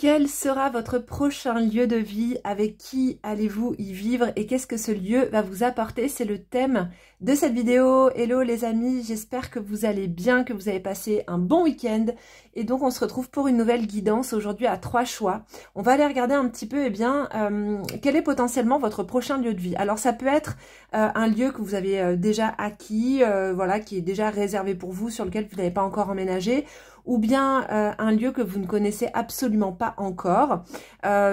Quel sera votre prochain lieu de vie? Avec qui allez-vous y vivre? Et qu'est-ce que ce lieu va vous apporter? C'est le thème de cette vidéo. Hello les amis, j'espère que vous allez bien, que vous avez passé un bon week-end. Et donc on se retrouve pour une nouvelle guidance aujourd'hui à 3 choix. On va aller regarder un petit peu, quel est potentiellement votre prochain lieu de vie. Alors ça peut être un lieu que vous avez déjà acquis, voilà, qui est déjà réservé pour vous, sur lequel vous n'avez pas encore emménagé, ou bien un lieu que vous ne connaissez absolument pas encore.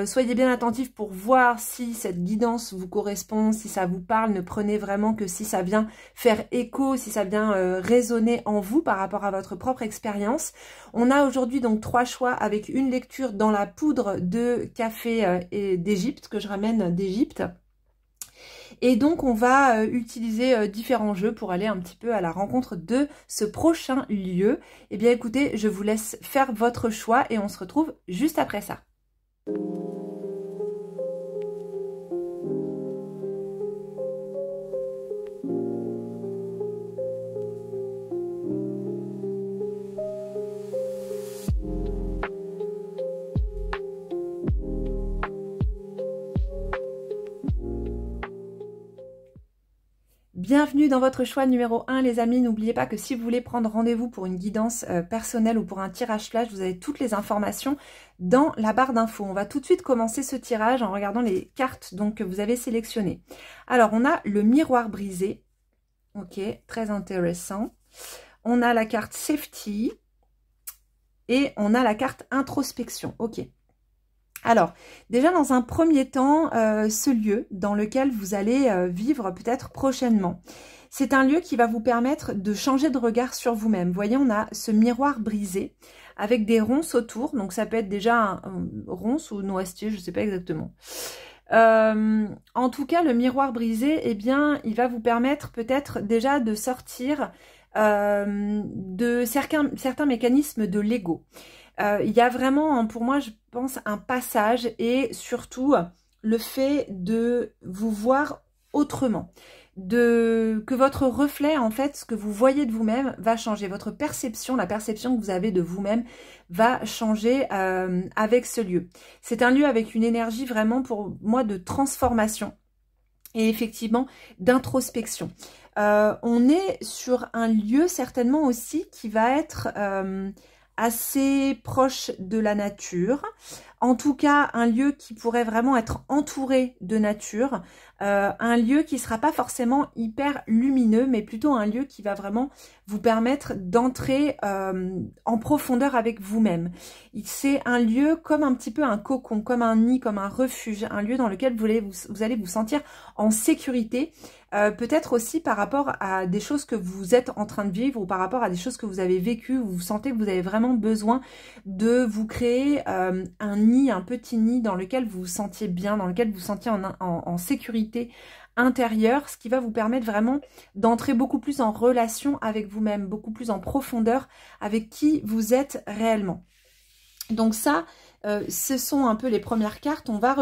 Soyez bien attentifs pour voir si cette guidance vous correspond, si ça vous parle. Ne prenez vraiment que si ça vient faire écho, si ça vient résonner en vous par rapport à votre propre expérience. On a aujourd'hui donc 3 choix avec une lecture dans la poudre de café d'Égypte, que je ramène d'Égypte. Et donc on va utiliser différents jeux pour aller un petit peu à la rencontre de ce prochain lieu. Eh bien écoutez, je vous laisse faire votre choix et on se retrouve juste après ça. Bienvenue dans votre choix numéro 1 les amis. N'oubliez pas que si vous voulez prendre rendez-vous pour une guidance personnelle ou pour un tirage flash, vous avez toutes les informations dans la barre d'infos. On va tout de suite commencer ce tirage en regardant les cartes donc, que vous avez sélectionnées. Alors on a le miroir brisé, ok, très intéressant. On a la carte safety et on a la carte introspection, ok. Alors, déjà dans un premier temps, ce lieu dans lequel vous allez vivre peut-être prochainement, c'est un lieu qui va vous permettre de changer de regard sur vous-même. Vous voyez, on a ce miroir brisé avec des ronces autour, donc ça peut être déjà un ronce ou noisetier, je ne sais pas exactement. En tout cas, le miroir brisé, eh bien, il va vous permettre peut-être déjà de sortir de certains mécanismes de l'ego. Il y a vraiment, pour moi, je pense, un passage et surtout le fait de vous voir autrement. Que votre reflet, en fait, ce que vous voyez de vous-même va changer. Votre perception, la perception que vous avez de vous-même va changer avec ce lieu. C'est un lieu avec une énergie vraiment, pour moi, de transformation et effectivement d'introspection. On est sur un lieu certainement aussi qui va être assez proche de la nature, en tout cas un lieu qui pourrait vraiment être entouré de nature, un lieu qui ne sera pas forcément hyper lumineux, mais plutôt un lieu qui va vraiment vous permettre d'entrer en profondeur avec vous-même. C'est un lieu comme un petit peu un cocon, comme un nid, comme un refuge, un lieu dans lequel vous allez vous sentir en sécurité, peut-être aussi par rapport à des choses que vous êtes en train de vivre ou par rapport à des choses que vous avez vécues, où vous sentez que vous avez vraiment besoin de vous créer un nid, un petit nid dans lequel vous vous sentiez bien, dans lequel vous vous sentiez en sécurité intérieure, ce qui va vous permettre vraiment d'entrer beaucoup plus en relation avec vous-même, beaucoup plus en profondeur avec qui vous êtes réellement. Donc ça, ce sont un peu les premières cartes, on va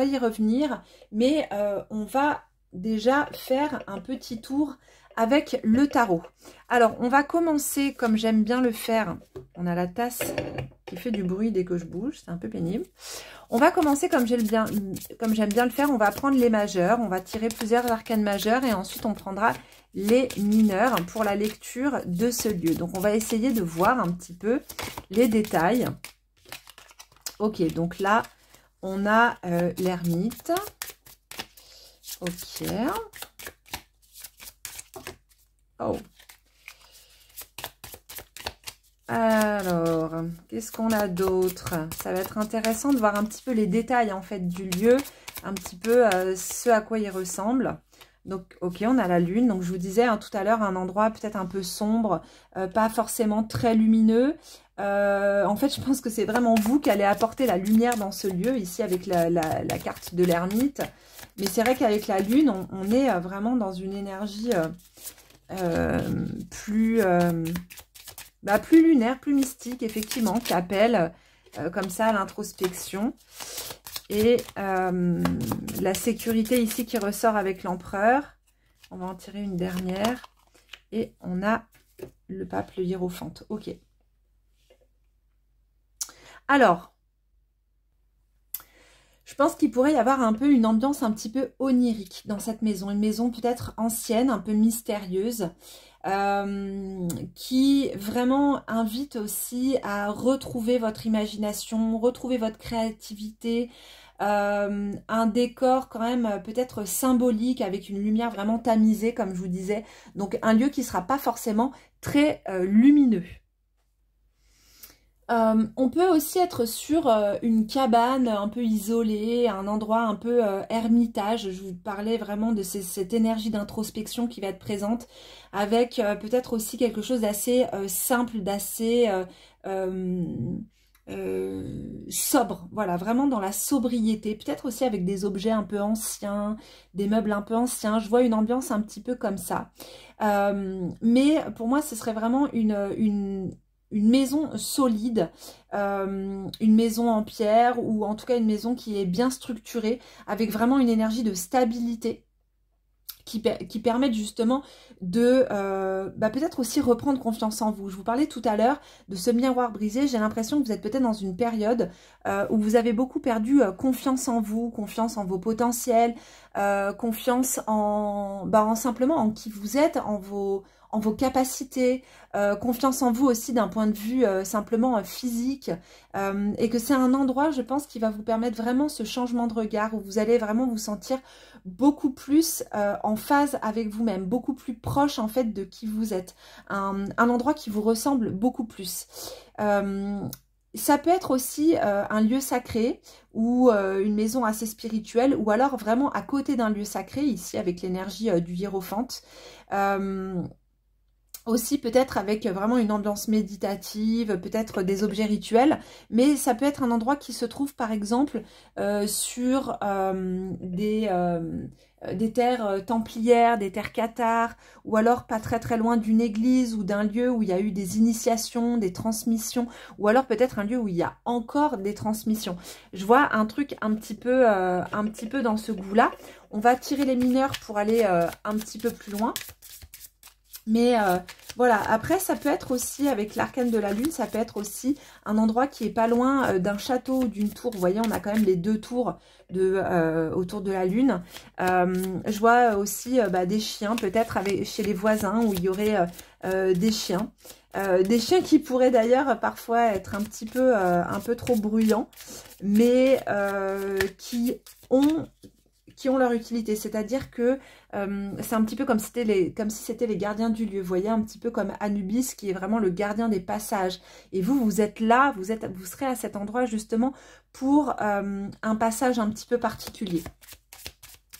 y revenir, mais on va déjà faire un petit tour avec le tarot. Alors, on va commencer comme j'aime bien le faire. On a la tasse qui fait du bruit dès que je bouge, c'est un peu pénible. On va commencer comme j'aime bien le faire. On va prendre les majeurs, on va tirer plusieurs arcanes majeurs et ensuite on prendra les mineurs pour la lecture de ce lieu. Donc, on va essayer de voir un petit peu les détails. Ok, donc là, on a l'ermite. Ok. Oh. Alors, qu'est-ce qu'on a d'autre? Ça va être intéressant de voir un petit peu les détails en fait du lieu, un petit peu ce à quoi il ressemble. Donc, ok, on a la lune. Donc, je vous disais hein, tout à l'heure, un endroit peut-être un peu sombre, pas forcément très lumineux. En fait, je pense que c'est vraiment vous qui allez apporter la lumière dans ce lieu, ici avec la carte de l'ermite. Mais c'est vrai qu'avec la lune, on est vraiment dans une énergie plus lunaire, plus mystique, effectivement, qui appelle comme ça à l'introspection. Et la sécurité ici qui ressort avec l'empereur. On va en tirer une dernière. Et on a le pape, le hiérophante. Ok. Alors, Je pense qu'il pourrait y avoir un peu une ambiance un petit peu onirique dans cette maison. Une maison peut-être ancienne, un peu mystérieuse, qui vraiment invite aussi à retrouver votre imagination, retrouver votre créativité, un décor quand même peut-être symbolique avec une lumière vraiment tamisée comme je vous disais. Donc un lieu qui ne sera pas forcément très lumineux. On peut aussi être sur une cabane un peu isolée, un endroit un peu ermitage. Je vous parlais vraiment de cette énergie d'introspection qui va être présente, avec peut-être aussi quelque chose d'assez simple, d'assez sobre. Voilà, vraiment dans la sobriété. Peut-être aussi avec des objets un peu anciens, des meubles un peu anciens. Je vois une ambiance un petit peu comme ça. Mais pour moi, ce serait vraiment une maison solide, une maison en pierre ou en tout cas une maison qui est bien structurée avec vraiment une énergie de stabilité qui permettent justement de peut-être aussi reprendre confiance en vous. Je vous parlais tout à l'heure de ce miroir brisé. J'ai l'impression que vous êtes peut-être dans une période où vous avez beaucoup perdu confiance en vous, confiance en vos potentiels, confiance en simplement en qui vous êtes, en vos capacités, confiance en vous aussi d'un point de vue simplement physique, et que c'est un endroit, je pense, qui va vous permettre vraiment ce changement de regard où vous allez vraiment vous sentir beaucoup plus en phase avec vous-même, beaucoup plus proche en fait de qui vous êtes, un endroit qui vous ressemble beaucoup plus. Ça peut être aussi un lieu sacré ou une maison assez spirituelle, ou alors vraiment à côté d'un lieu sacré, ici avec l'énergie du hiérophante. Aussi peut-être avec vraiment une ambiance méditative, peut-être des objets rituels, mais ça peut être un endroit qui se trouve par exemple sur des terres templières, des terres cathares, ou alors pas très très loin d'une église ou d'un lieu où il y a eu des initiations, des transmissions, ou alors peut-être un lieu où il y a encore des transmissions. Je vois un truc un petit peu dans ce goût-là. On va tirer les mineurs pour aller un petit peu plus loin. Mais voilà, après ça peut être aussi, avec l'arcane de la lune, ça peut être aussi un endroit qui est pas loin d'un château ou d'une tour. Vous voyez, on a quand même les deux tours autour de la lune. Je vois aussi des chiens, peut-être chez les voisins où il y aurait des chiens. Des chiens qui pourraient d'ailleurs parfois être un peu trop bruyants, mais qui ont leur utilité, c'est-à-dire que c'est un petit peu comme si c'était les gardiens du lieu, vous voyez, un petit peu comme Anubis qui est vraiment le gardien des passages. Et vous êtes là, vous serez à cet endroit justement pour un passage un petit peu particulier.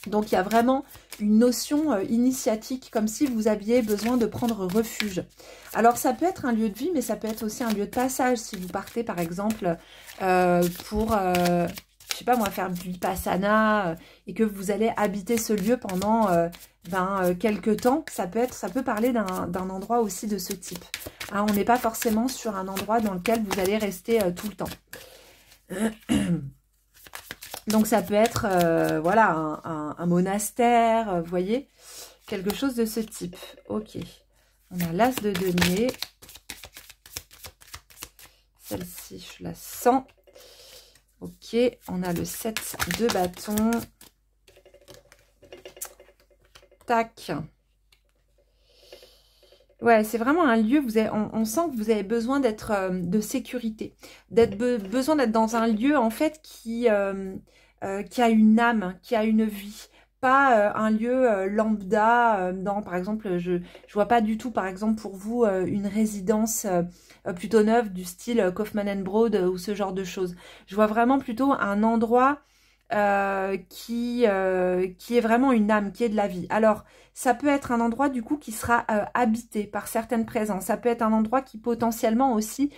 Donc il y a vraiment une notion initiatique, comme si vous aviez besoin de prendre refuge. Alors ça peut être un lieu de vie, mais ça peut être aussi un lieu de passage, si vous partez par exemple pour... je sais pas moi, faire du vipassana et que vous allez habiter ce lieu pendant quelques temps, ça peut parler d'un endroit aussi de ce type. Hein, on n'est pas forcément sur un endroit dans lequel vous allez rester tout le temps. Donc ça peut être voilà, un monastère, vous voyez, quelque chose de ce type. Ok, on a l'as de denier. Celle-ci, je la sens. Ok, on a le 7 de bâton. Tac. Ouais, c'est vraiment un lieu, on sent que vous avez besoin d'être de sécurité. Besoin d'être dans un lieu, en fait, qui a une âme, qui a une vie. Pas un lieu lambda, par exemple, je vois pas du tout, par exemple, pour vous, une résidence plutôt neuve du style Kaufman & Broad ou ce genre de choses. Je vois vraiment plutôt un endroit qui est vraiment une âme, qui est de la vie. Alors, ça peut être un endroit du coup qui sera habité par certaines présences. Ça peut être un endroit qui potentiellement aussi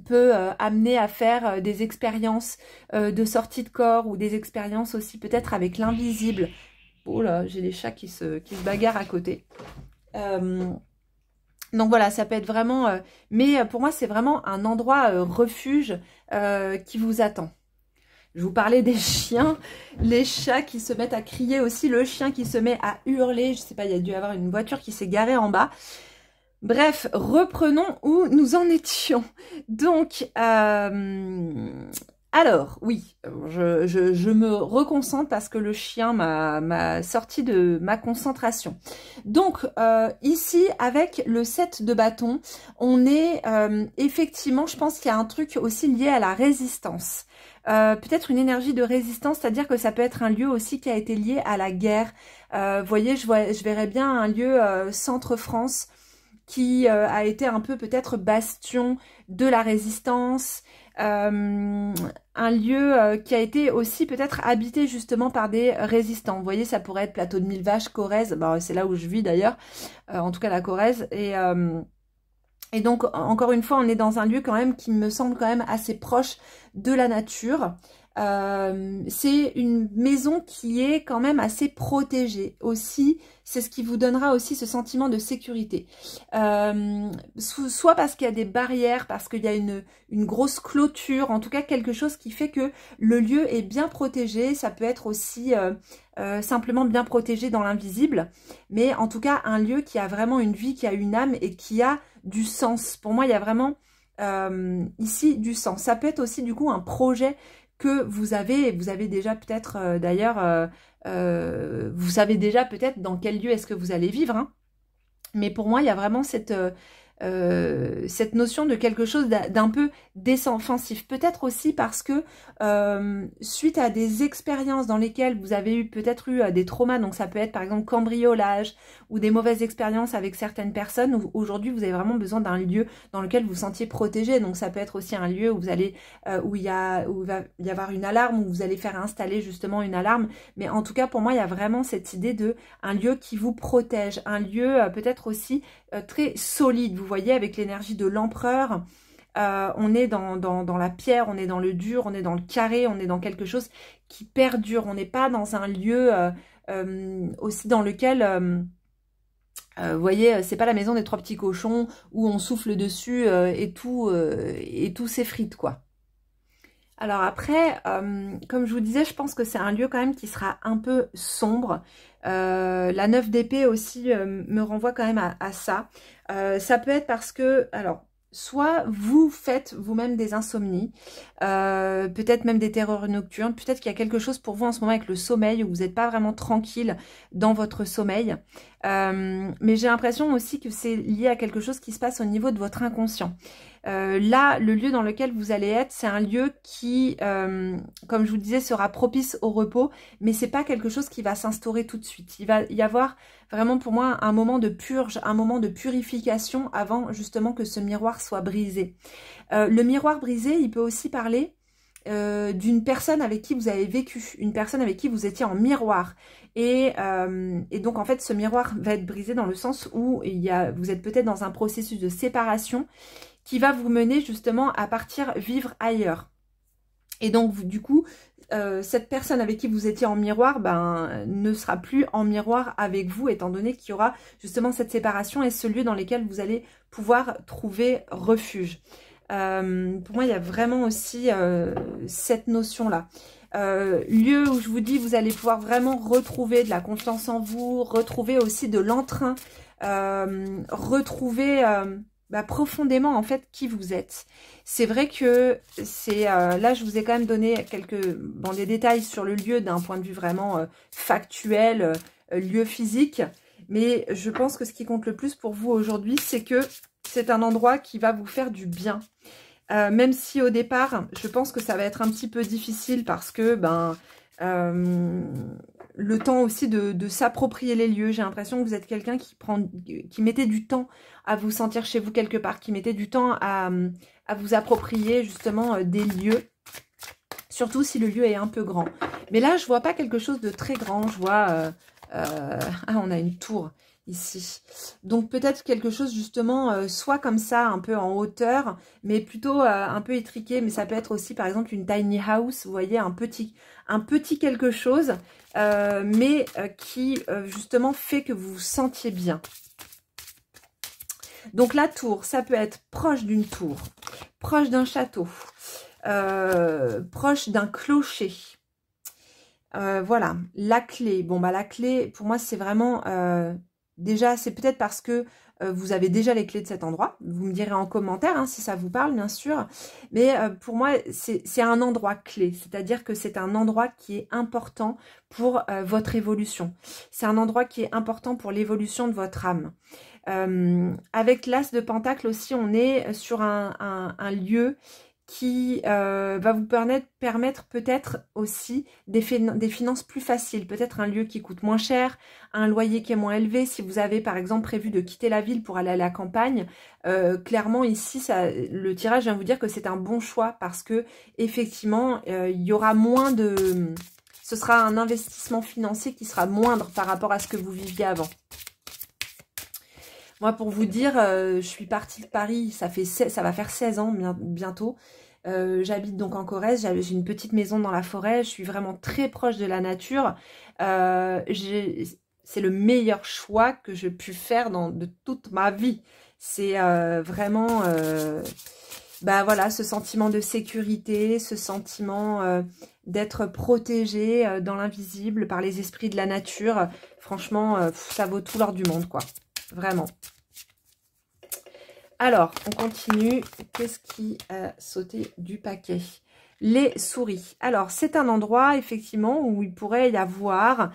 peut amener à faire des expériences de sortie de corps ou des expériences aussi peut-être avec l'invisible. Oh là, j'ai les chats qui se bagarrent à côté. Donc voilà, ça peut être vraiment... mais pour moi, c'est vraiment un endroit refuge qui vous attend. Je vous parlais des chiens, les chats qui se mettent à crier aussi, le chien qui se met à hurler. Je sais pas, il y a dû y avoir une voiture qui s'est garée en bas. Bref, reprenons où nous en étions. Donc, Alors, oui, je me reconcentre parce que le chien m'a sorti de ma concentration. Donc, ici, avec le 7 de bâton, on est effectivement, je pense qu'il y a un truc aussi lié à la résistance. Peut-être une énergie de résistance, c'est-à-dire que ça peut être un lieu aussi qui a été lié à la guerre. Vous voyez, je verrais bien un lieu centre-France qui a été un peu peut-être bastion de la résistance. Un lieu qui a été aussi peut-être habité justement par des résistants. Vous voyez, ça pourrait être Plateau de Millevaches, Corrèze, bah, c'est là où je vis d'ailleurs, en tout cas la Corrèze. Et donc, encore une fois, on est dans un lieu quand même qui me semble quand même assez proche de la nature. C'est une maison qui est quand même assez protégée aussi. C'est ce qui vous donnera aussi ce sentiment de sécurité. Soit parce qu'il y a des barrières, parce qu'il y a une grosse clôture, en tout cas quelque chose qui fait que le lieu est bien protégé. Ça peut être aussi simplement bien protégé dans l'invisible. Mais en tout cas, un lieu qui a vraiment une vie, qui a une âme et qui a du sens. Pour moi, il y a vraiment ici du sens. Ça peut être aussi du coup un projet que vous avez déjà peut-être d'ailleurs, vous savez déjà peut-être dans quel lieu est-ce que vous allez vivre, hein. Mais pour moi, il y a vraiment cette notion de quelque chose d'un peu défensif. Peut-être aussi parce que suite à des expériences dans lesquelles vous avez peut-être eu des traumas, donc ça peut être par exemple cambriolage ou des mauvaises expériences avec certaines personnes, où aujourd'hui vous avez vraiment besoin d'un lieu dans lequel vous vous sentiez protégé. Donc ça peut être aussi un lieu où vous allez où il va y avoir une alarme, où vous allez faire installer justement une alarme. Mais en tout cas pour moi il y a vraiment cette idée de un lieu qui vous protège, un lieu peut-être aussi très solide, vous voyez, avec l'énergie de l'empereur. On est dans la pierre, on est dans le dur, on est dans le carré, on est dans quelque chose qui perdure. On n'est pas dans un lieu aussi dans lequel, vous voyez, c'est pas la maison des trois petits cochons où on souffle dessus et tout s'effrite, quoi. Alors après, comme je vous disais, je pense que c'est un lieu quand même qui sera un peu sombre. La 9 d'épée aussi me renvoie quand même à ça. Ça peut être parce que, alors, soit vous faites vous-même des insomnies, peut-être même des terreurs nocturnes, peut-être qu'il y a quelque chose pour vous en ce moment avec le sommeil, où vous n'êtes pas vraiment tranquille dans votre sommeil. Mais j'ai l'impression aussi que c'est lié à quelque chose qui se passe au niveau de votre inconscient. Là, le lieu dans lequel vous allez être, c'est un lieu qui, comme je vous disais, sera propice au repos, mais c'est pas quelque chose qui va s'instaurer tout de suite. Il va y avoir vraiment pour moi un moment de purge, un moment de purification avant justement que ce miroir soit brisé. Le miroir brisé, il peut aussi parler d'une personne avec qui vous avez vécu, une personne avec qui vous étiez en miroir. Et donc en fait ce miroir va être brisé dans le sens où vous êtes peut-être dans un processus de séparation qui va vous mener justement à partir vivre ailleurs. Et donc du coup, cette personne avec qui vous étiez en miroir ne sera plus en miroir avec vous, étant donné qu'il y aura justement cette séparation et ce lieu dans lequel vous allez pouvoir trouver refuge. Pour moi, il y a vraiment aussi cette notion-là. Lieu où je vous dis, vous allez pouvoir vraiment retrouver de la confiance en vous, retrouver aussi de l'entrain, retrouver profondément en fait qui vous êtes. C'est vrai que c'est là je vous ai quand même donné des détails sur le lieu d'un point de vue vraiment factuel, lieu physique, mais je pense que ce qui compte le plus pour vous aujourd'hui, c'est que c'est un endroit qui va vous faire du bien. Même si au départ, je pense que ça va être un petit peu difficile parce que le temps aussi de s'approprier les lieux. J'ai l'impression que vous êtes quelqu'un qui mettait du temps à vous sentir chez vous quelque part, qui mettait du temps à vous approprier justement des lieux, surtout si le lieu est un peu grand. Mais là, je vois pas quelque chose de très grand, je vois... on a une tour ici. Donc peut-être quelque chose justement, soit comme ça, un peu en hauteur, mais plutôt un peu étriqué, mais ça peut être aussi par exemple une tiny house, vous voyez, un petit quelque chose, mais qui justement fait que vous vous sentiez bien. Donc la tour, ça peut être proche d'une tour, proche d'un château, proche d'un clocher. Voilà, la clé. Bon, la clé, pour moi, c'est vraiment... déjà, c'est peut-être parce que vous avez déjà les clés de cet endroit. Vous me direz en commentaire hein, si ça vous parle, bien sûr. Mais pour moi, c'est un endroit clé. C'est-à-dire que c'est un endroit qui est important pour votre évolution. C'est un endroit qui est important pour l'évolution de votre âme. Avec l'As de Pentacle aussi, on est sur un lieu qui va vous permettre peut-être aussi des finances plus faciles, peut-être un lieu qui coûte moins cher, un loyer qui est moins élevé. Si vous avez par exemple prévu de quitter la ville pour aller à la campagne, clairement ici, le tirage vient vous dire que c'est un bon choix parce que effectivement, il y aura moins de... Ce sera un investissement financier qui sera moindre par rapport à ce que vous viviez avant. Moi, pour vous dire, je suis partie de Paris, ça va faire 16 ans bientôt. J'habite donc en Corrèze, j'ai une petite maison dans la forêt, je suis vraiment très proche de la nature. C'est le meilleur choix que j'ai pu faire de toute ma vie. C'est vraiment, bah voilà, ce sentiment de sécurité, ce sentiment d'être protégé dans l'invisible par les esprits de la nature. Franchement, ça vaut tout l'or du monde, quoi. Vraiment. Alors, on continue. Qu'est-ce qui a sauté du paquet? Les souris. Alors, c'est un endroit, effectivement, où il pourrait y avoir,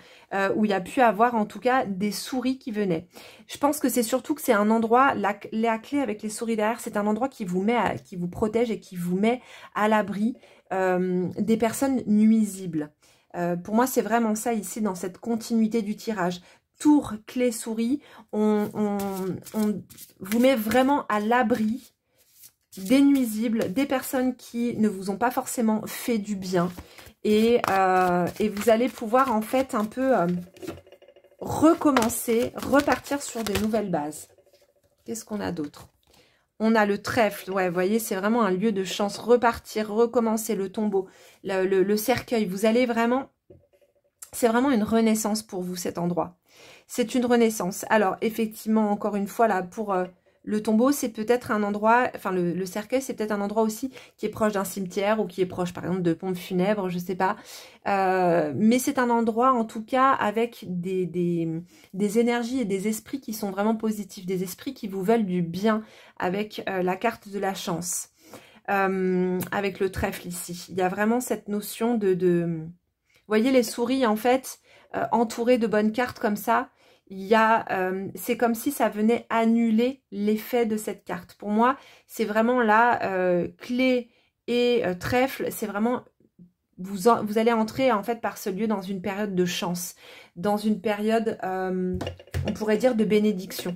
où il y a pu avoir, en tout cas, des souris qui venaient. Je pense que c'est surtout que c'est un endroit, la clé avec les souris derrière, c'est un endroit qui vous qui vous protège et qui vous met à l'abri des personnes nuisibles. Pour moi, c'est vraiment ça ici, dans cette continuité du tirage. Tour, clé, souris, on vous met vraiment à l'abri des nuisibles, des personnes qui ne vous ont pas forcément fait du bien. Et vous allez pouvoir en fait un peu recommencer, repartir sur des nouvelles bases. Qu'est-ce qu'on a d'autre? On a le trèfle, ouais, vous voyez, c'est vraiment un lieu de chance. Repartir, recommencer, le tombeau, le cercueil. Vous allez vraiment... C'est vraiment une renaissance pour vous, cet endroit. C'est une renaissance. Alors, effectivement, encore une fois, là, pour le tombeau, c'est peut-être un endroit... Enfin, le cercueil, c'est peut-être un endroit aussi qui est proche d'un cimetière ou qui est proche, par exemple, de pompes funèbres, je sais pas. Mais c'est un endroit, en tout cas, avec des énergies et des esprits qui sont vraiment positifs. Des esprits qui vous veulent du bien avec la carte de la chance. Avec le trèfle ici. Il y a vraiment cette notion de... Vous voyez les souris, en fait, entourées de bonnes cartes comme ça, c'est comme si ça venait annuler l'effet de cette carte. Pour moi, c'est vraiment là, clé et trèfle, c'est vraiment, vous allez entrer en fait par ce lieu dans une période de chance, dans une période, on pourrait dire de bénédiction.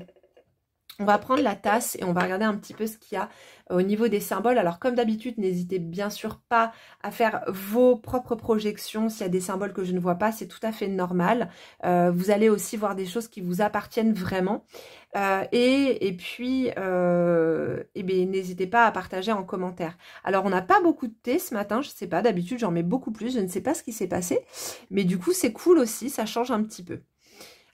On va prendre la tasse et on va regarder un petit peu ce qu'il y a au niveau des symboles. Alors comme d'habitude, n'hésitez bien sûr pas à faire vos propres projections. S'il y a des symboles que je ne vois pas, c'est tout à fait normal. Vous allez aussi voir des choses qui vous appartiennent vraiment. Et puis, n'hésitez pas à partager en commentaire. Alors on n'a pas beaucoup de thé ce matin, je ne sais pas, d'habitude j'en mets beaucoup plus, je ne sais pas ce qui s'est passé. Mais du coup c'est cool aussi, ça change un petit peu.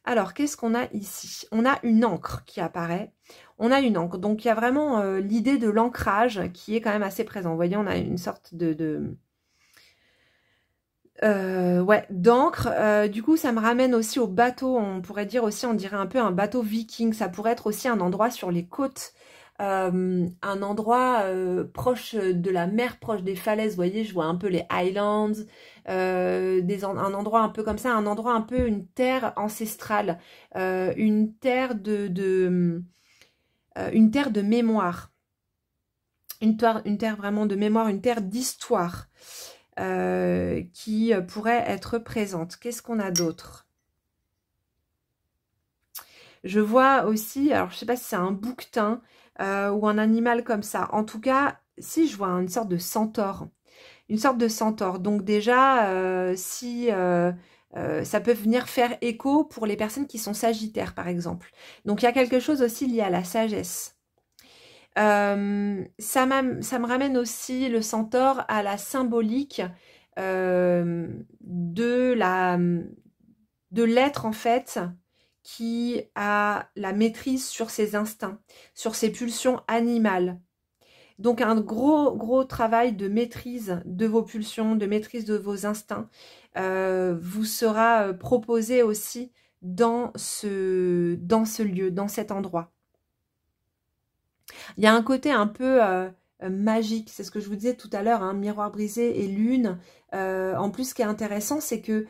Alors, qu'est-ce qu'on a ici? On a une encre qui apparaît. On a une encre. Donc, il y a vraiment l'idée de l'ancrage qui est quand même assez présent. Vous voyez, on a une sorte d'encre. Du coup, ça me ramène aussi au bateau. On pourrait dire aussi, on dirait un peu un bateau viking. Ça pourrait être aussi un endroit sur les côtes. Un endroit proche de la mer, proche des falaises. Vous voyez, je vois un peu les Highlands. Un endroit un peu comme ça, un endroit un peu, une terre ancestrale, une terre une terre de mémoire, une terre vraiment de mémoire, une terre d'histoire qui pourrait être présente. Qu'est-ce qu'on a d'autre? Je vois aussi, alors je sais pas si c'est un bouquetin ou un animal comme ça. En tout cas, si je vois une sorte de centaure. Une sorte de centaure. Donc déjà, ça peut venir faire écho pour les personnes qui sont sagittaires, par exemple. Donc il y a quelque chose aussi lié à la sagesse. Ça me ramène aussi le centaure à la symbolique de l'être en fait qui a la maîtrise sur ses instincts, sur ses pulsions animales. Donc un gros travail de maîtrise de vos pulsions, de maîtrise de vos instincts vous sera proposé aussi dans ce lieu, dans cet endroit. Il y a un côté un peu magique, c'est ce que je vous disais tout à l'heure, hein, miroir brisé et lune. En plus, ce qui est intéressant, c'est que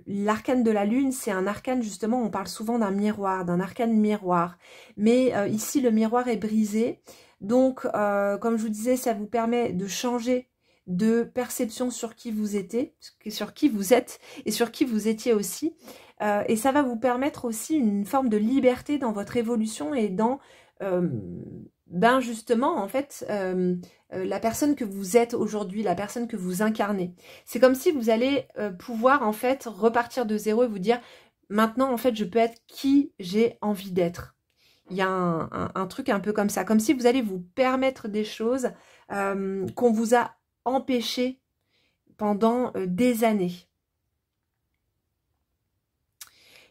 l'arcane de la lune, c'est un arcane, justement, on parle souvent d'un miroir, d'un arcane miroir. Mais ici, le miroir est brisé. Donc, comme je vous disais, ça vous permet de changer de perception sur qui vous étiez, sur qui vous êtes et sur qui vous étiez aussi. Et ça va vous permettre aussi une forme de liberté dans votre évolution et dans... ben justement, en fait, la personne que vous êtes aujourd'hui, la personne que vous incarnez. C'est comme si vous allez pouvoir, en fait, repartir de zéro et vous dire, maintenant, en fait, je peux être qui j'ai envie d'être. Il y a un truc un peu comme ça, comme si vous allez vous permettre des choses qu'on vous a empêchées pendant des années.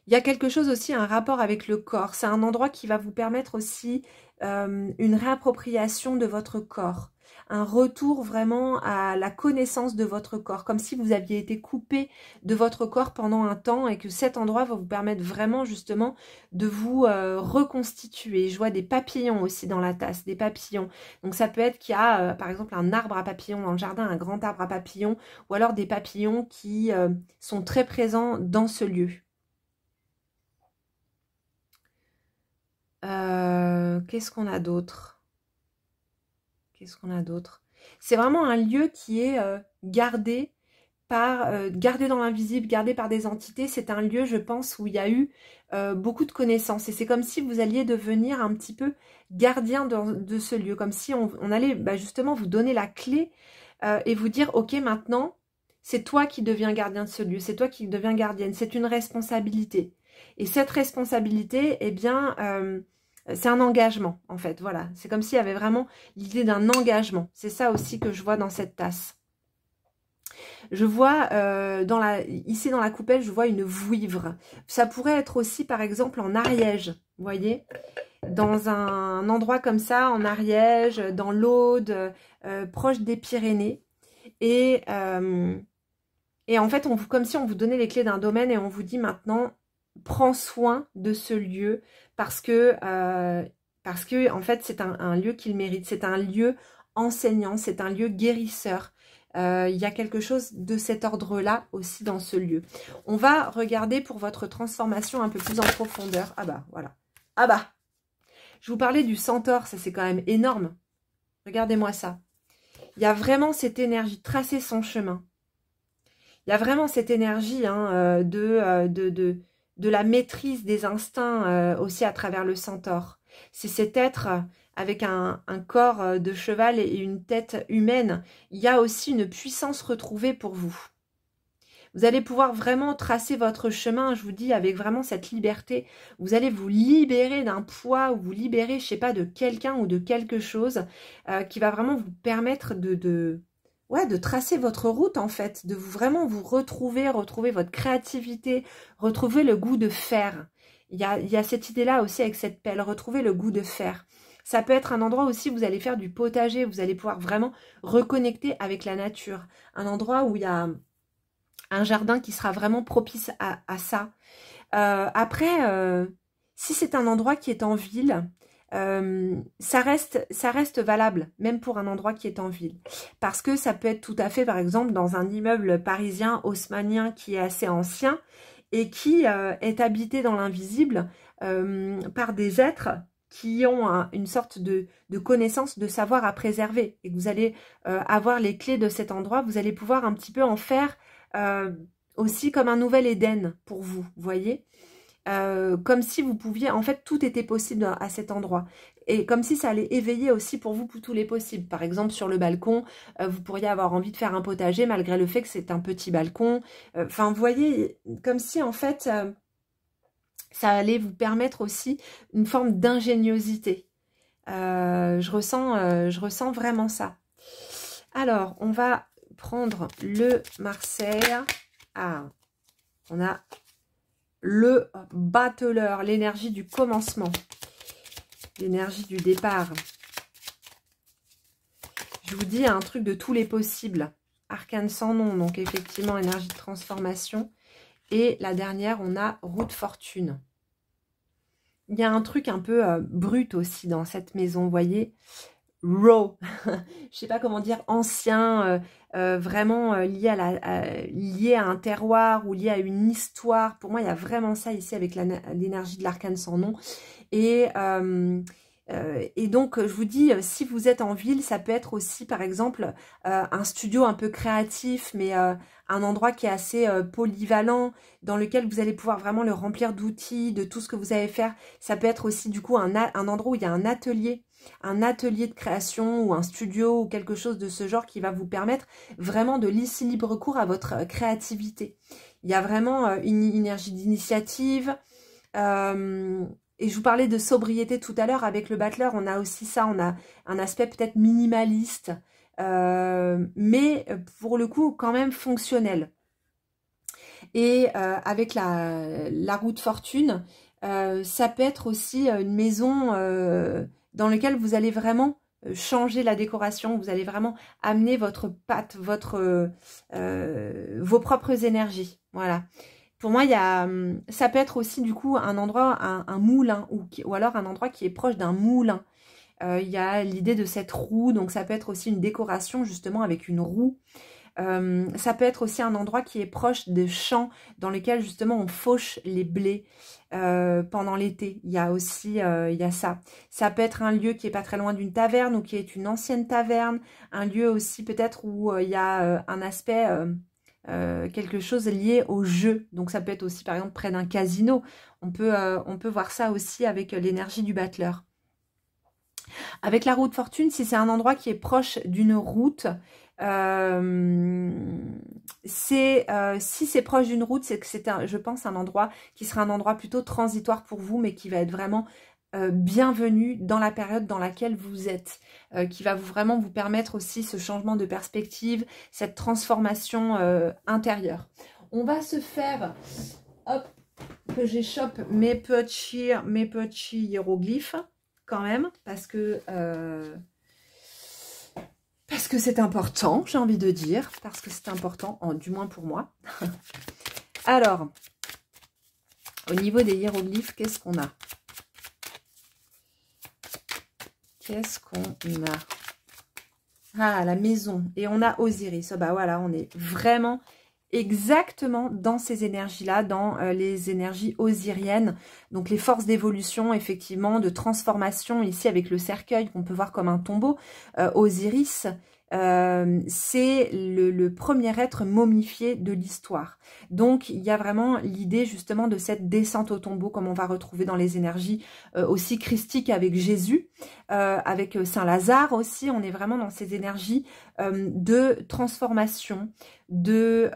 Il y a quelque chose aussi, un rapport avec le corps. C'est un endroit qui va vous permettre aussi une réappropriation de votre corps. Un retour vraiment à la connaissance de votre corps. Comme si vous aviez été coupé de votre corps pendant un temps et que cet endroit va vous permettre vraiment justement de vous reconstituer. Je vois des papillons aussi dans la tasse, des papillons. Donc ça peut être qu'il y a par exemple un arbre à papillons dans le jardin, un grand arbre à papillons, ou alors des papillons qui sont très présents dans ce lieu. Qu'est-ce qu'on a d'autre? Qu'est-ce qu'on a d'autre? C'est vraiment un lieu qui est gardé gardé dans l'invisible, gardé par des entités. C'est un lieu, je pense, où il y a eu beaucoup de connaissances. Et c'est comme si vous alliez devenir un petit peu gardien de ce lieu. Comme si on allait justement vous donner la clé et vous dire, ok, maintenant, c'est toi qui deviens gardien de ce lieu. C'est toi qui deviens gardienne. C'est une responsabilité. Et cette responsabilité, eh bien... c'est un engagement, en fait, voilà. C'est comme s'il y avait vraiment l'idée d'un engagement. C'est ça aussi que je vois dans cette tasse. Je vois, ici dans la coupelle, je vois une vouivre. Ça pourrait être aussi, par exemple, en Ariège, vous voyez, dans un endroit comme ça, en Ariège, dans l'Aude, proche des Pyrénées. Et en fait, comme si on vous donnait les clés d'un domaine et on vous dit maintenant, prends soin de ce lieu parce que en fait, c'est un lieu qu'il mérite. C'est un lieu enseignant, c'est un lieu guérisseur. Il y a quelque chose de cet ordre-là aussi dans ce lieu. On va regarder pour votre transformation un peu plus en profondeur. Ah bah, voilà. Ah bah, je vous parlais du centaure, ça c'est quand même énorme. Regardez-moi ça. Il y a vraiment cette énergie, tracer son chemin. Il y a vraiment cette énergie hein, de la maîtrise des instincts aussi à travers le centaure. C'est cet être avec un corps de cheval et une tête humaine. Il y a aussi une puissance retrouvée pour vous. Vous allez pouvoir vraiment tracer votre chemin, je vous dis, avec vraiment cette liberté. Vous allez vous libérer d'un poids ou vous libérer, je sais pas, de quelqu'un ou de quelque chose qui va vraiment vous permettre de tracer votre route en fait, de vraiment vous retrouver votre créativité, retrouver le goût de faire. Il y a cette idée-là aussi avec cette pelle, retrouver le goût de faire. Ça peut être un endroit aussi où vous allez faire du potager, vous allez pouvoir vraiment reconnecter avec la nature. Un endroit où il y a un jardin qui sera vraiment propice à ça. Après, si c'est un endroit qui est en ville, ça reste valable, même pour un endroit qui est en ville. Parce que ça peut être tout à fait, par exemple, dans un immeuble parisien haussmannien qui est assez ancien et qui est habité dans l'invisible par des êtres qui ont une sorte de connaissance, de savoir à préserver. Et que vous allez avoir les clés de cet endroit, vous allez pouvoir un petit peu en faire aussi comme un nouvel Éden pour vous, voyez, comme si vous pouviez, en fait, tout était possible à cet endroit. Et comme si ça allait éveiller aussi pour vous tous les possibles. Par exemple, sur le balcon, vous pourriez avoir envie de faire un potager malgré le fait que c'est un petit balcon. Enfin, vous voyez, comme si, en fait, ça allait vous permettre aussi une forme d'ingéniosité. Je ressens vraiment ça. Alors, on va prendre le Marseille. Ah, on a le battleur, l'énergie du commencement, l'énergie du départ. Je vous dis un truc de tous les possibles. Arcane sans nom, donc effectivement énergie de transformation. Et la dernière, on a roue de fortune. il y a un truc un peu brut aussi dans cette maison, vous voyez, raw, je sais pas comment dire, ancien, vraiment lié lié à un terroir ou lié à une histoire. Pour moi, il y a vraiment ça ici avec l'énergie de l'arcane sans nom. Et donc, je vous dis, si vous êtes en ville, ça peut être aussi, par exemple, un studio un peu créatif, mais un endroit qui est assez polyvalent, dans lequel vous allez pouvoir vraiment le remplir d'outils, de tout ce que vous allez faire. Ça peut être aussi, du coup, un endroit où il y a un atelier de création ou un studio ou quelque chose de ce genre qui va vous permettre vraiment de laisser libre cours à votre créativité. Il y a vraiment une énergie d'initiative. Et je vous parlais de sobriété tout à l'heure, avec le Battler, on a aussi ça, on a un aspect peut-être minimaliste, mais pour le coup quand même fonctionnel. Et avec la roue de fortune, ça peut être aussi une maison dans laquelle vous allez vraiment changer la décoration, vous allez vraiment amener votre patte, vos propres énergies, voilà. Pour moi, ça peut être aussi du coup un endroit, un moulin, ou alors un endroit qui est proche d'un moulin. Il y a l'idée de cette roue, donc ça peut être aussi une décoration justement avec une roue. Ça peut être aussi un endroit qui est proche de champs dans lesquels justement on fauche les blés pendant l'été. Il y a aussi il y a ça. Ça peut être un lieu qui est pas très loin d'une taverne ou qui est une ancienne taverne. Un lieu aussi peut-être où il y a un aspect... quelque chose lié au jeu. Donc ça peut être aussi par exemple près d'un casino. On peut voir ça aussi avec l'énergie du Battler. Avec la roue de fortune, si c'est un endroit qui est proche d'une route, si c'est proche d'une route, c'est que je pense, un endroit qui sera un endroit plutôt transitoire pour vous, mais qui va être vraiment bienvenue dans la période dans laquelle vous êtes, qui va vraiment vous permettre aussi ce changement de perspective, cette transformation intérieure. On va se faire, hop, que j'échoppe mes petits hiéroglyphes quand même, parce que c'est important, j'ai envie de dire, parce que c'est important, du moins pour moi. Alors, au niveau des hiéroglyphes, qu'est-ce qu'on a? Qu'est-ce qu'on a? Ah, la maison. Et on a Osiris. Oh, bah voilà, on est vraiment exactement dans ces énergies-là, dans les énergies osiriennes. Donc les forces d'évolution, effectivement, de transformation, ici avec le cercueil qu'on peut voir comme un tombeau. Osiris, c'est le premier être momifié de l'histoire. Donc il y a vraiment l'idée justement de cette descente au tombeau, comme on va retrouver dans les énergies aussi christiques avec Jésus, avec Saint Lazare aussi. On est vraiment dans ces énergies de transformation, de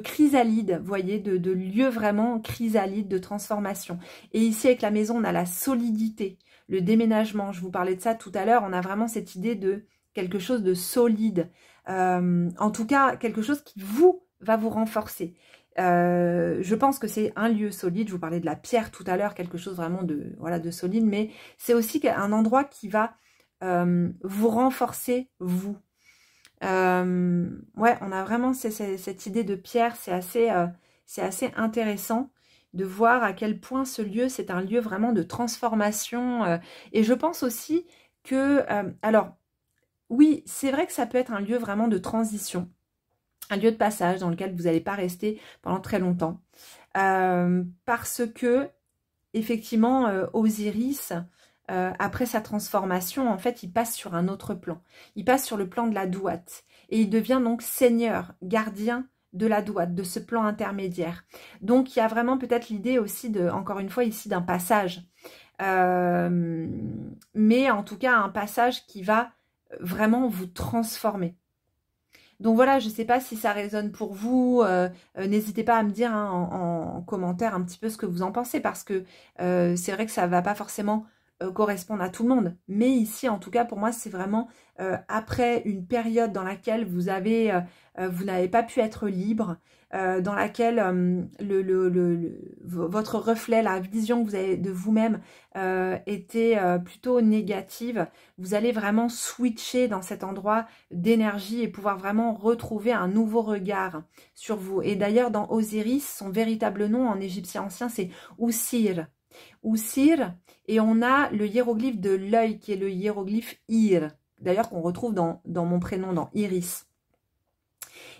chrysalide, vous voyez, de lieux vraiment chrysalides, de transformation. Et ici avec la maison, on a la solidité, le déménagement. Je vous parlais de ça tout à l'heure. On a vraiment cette idée de quelque chose de solide, en tout cas quelque chose qui va vous renforcer. Je pense que c'est un lieu solide. Je vous parlais de la pierre tout à l'heure, quelque chose vraiment de, voilà, de solide, mais c'est aussi un endroit qui va vous renforcer, vous. Ouais, on a vraiment cette idée de pierre. C'est assez intéressant de voir à quel point ce lieu, c'est un lieu vraiment de transformation. Et je pense aussi que, alors, oui, c'est vrai que ça peut être un lieu vraiment de transition, un lieu de passage dans lequel vous n'allez pas rester pendant très longtemps. Parce que, effectivement, Osiris, après sa transformation, en fait, il passe sur un autre plan. Il passe sur le plan de la douate. Et il devient donc seigneur, gardien de la douate, de ce plan intermédiaire. Donc, il y a vraiment peut-être l'idée aussi, encore une fois, ici, d'un passage. Mais en tout cas, un passage qui va vraiment vous transformer. Donc voilà, je ne sais pas si ça résonne pour vous. N'hésitez pas à me dire en commentaire un petit peu ce que vous en pensez, parce que c'est vrai que ça ne va pas forcément correspondre à tout le monde. Mais ici, en tout cas, pour moi, c'est vraiment après une période dans laquelle vous n'avez pas pu être libre, dans laquelle votre reflet, la vision que vous avez de vous-même était plutôt négative. Vous allez vraiment switcher dans cet endroit d'énergie et pouvoir vraiment retrouver un nouveau regard sur vous. Et d'ailleurs, dans Osiris, son véritable nom en égyptien ancien, c'est Oussir. ou Sir, et on a le hiéroglyphe de l'œil qui est le hiéroglyphe Ir, d'ailleurs qu'on retrouve dans mon prénom, dans Iris.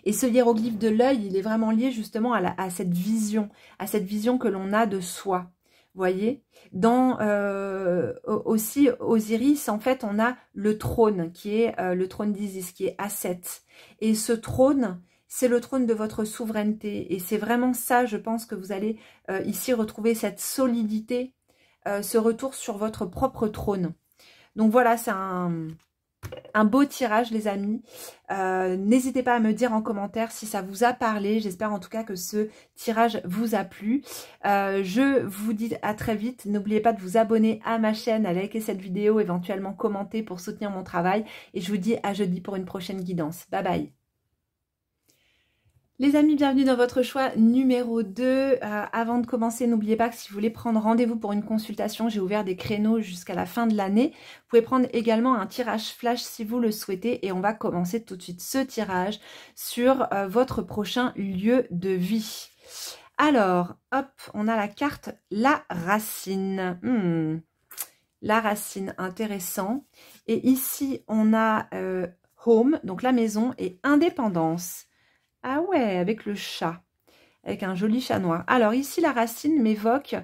Et ce hiéroglyphe de l'œil, il est vraiment lié justement à cette vision que l'on a de soi. Voyez, dans aussi Osiris, en fait, on a le trône qui est le trône d'Isis, qui est Aset. Et ce trône, c'est le trône de votre souveraineté. Et c'est vraiment ça, je pense, que vous allez ici retrouver cette solidité, ce retour sur votre propre trône. Donc voilà, c'est un beau tirage, les amis. N'hésitez pas à me dire en commentaire si ça vous a parlé. J'espère en tout cas que ce tirage vous a plu. Je vous dis à très vite. N'oubliez pas de vous abonner à ma chaîne, à liker cette vidéo, éventuellement commenter pour soutenir mon travail. Et je vous dis à jeudi pour une prochaine guidance. Bye bye. Les amis, bienvenue dans votre choix numéro 2. Avant de commencer, n'oubliez pas que si vous voulez prendre rendez-vous pour une consultation, j'ai ouvert des créneaux jusqu'à la fin de l'année. Vous pouvez prendre également un tirage flash si vous le souhaitez. Et on va commencer tout de suite ce tirage sur votre prochain lieu de vie. Alors, hop, on a la carte La Racine. La Racine, intéressant. Et ici, on a Home, donc la maison, et Indépendance. Ah ouais, avec le chat, avec un joli chat noir. Alors ici, la racine m'évoque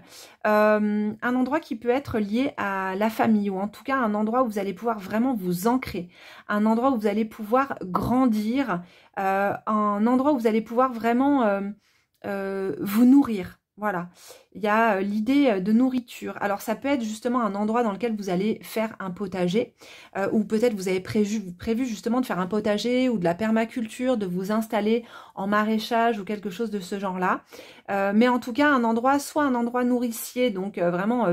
un endroit qui peut être lié à la famille, ou en tout cas un endroit où vous allez pouvoir vraiment vous ancrer, un endroit où vous allez pouvoir grandir, un endroit où vous allez pouvoir vraiment vous nourrir. Voilà, il y a l'idée de nourriture. Alors ça peut être justement un endroit dans lequel vous allez faire un potager, ou peut-être vous avez prévu justement de faire un potager ou de la permaculture, de vous installer en maraîchage ou quelque chose de ce genre-là. Mais en tout cas, un endroit, soit un endroit nourricier, donc vraiment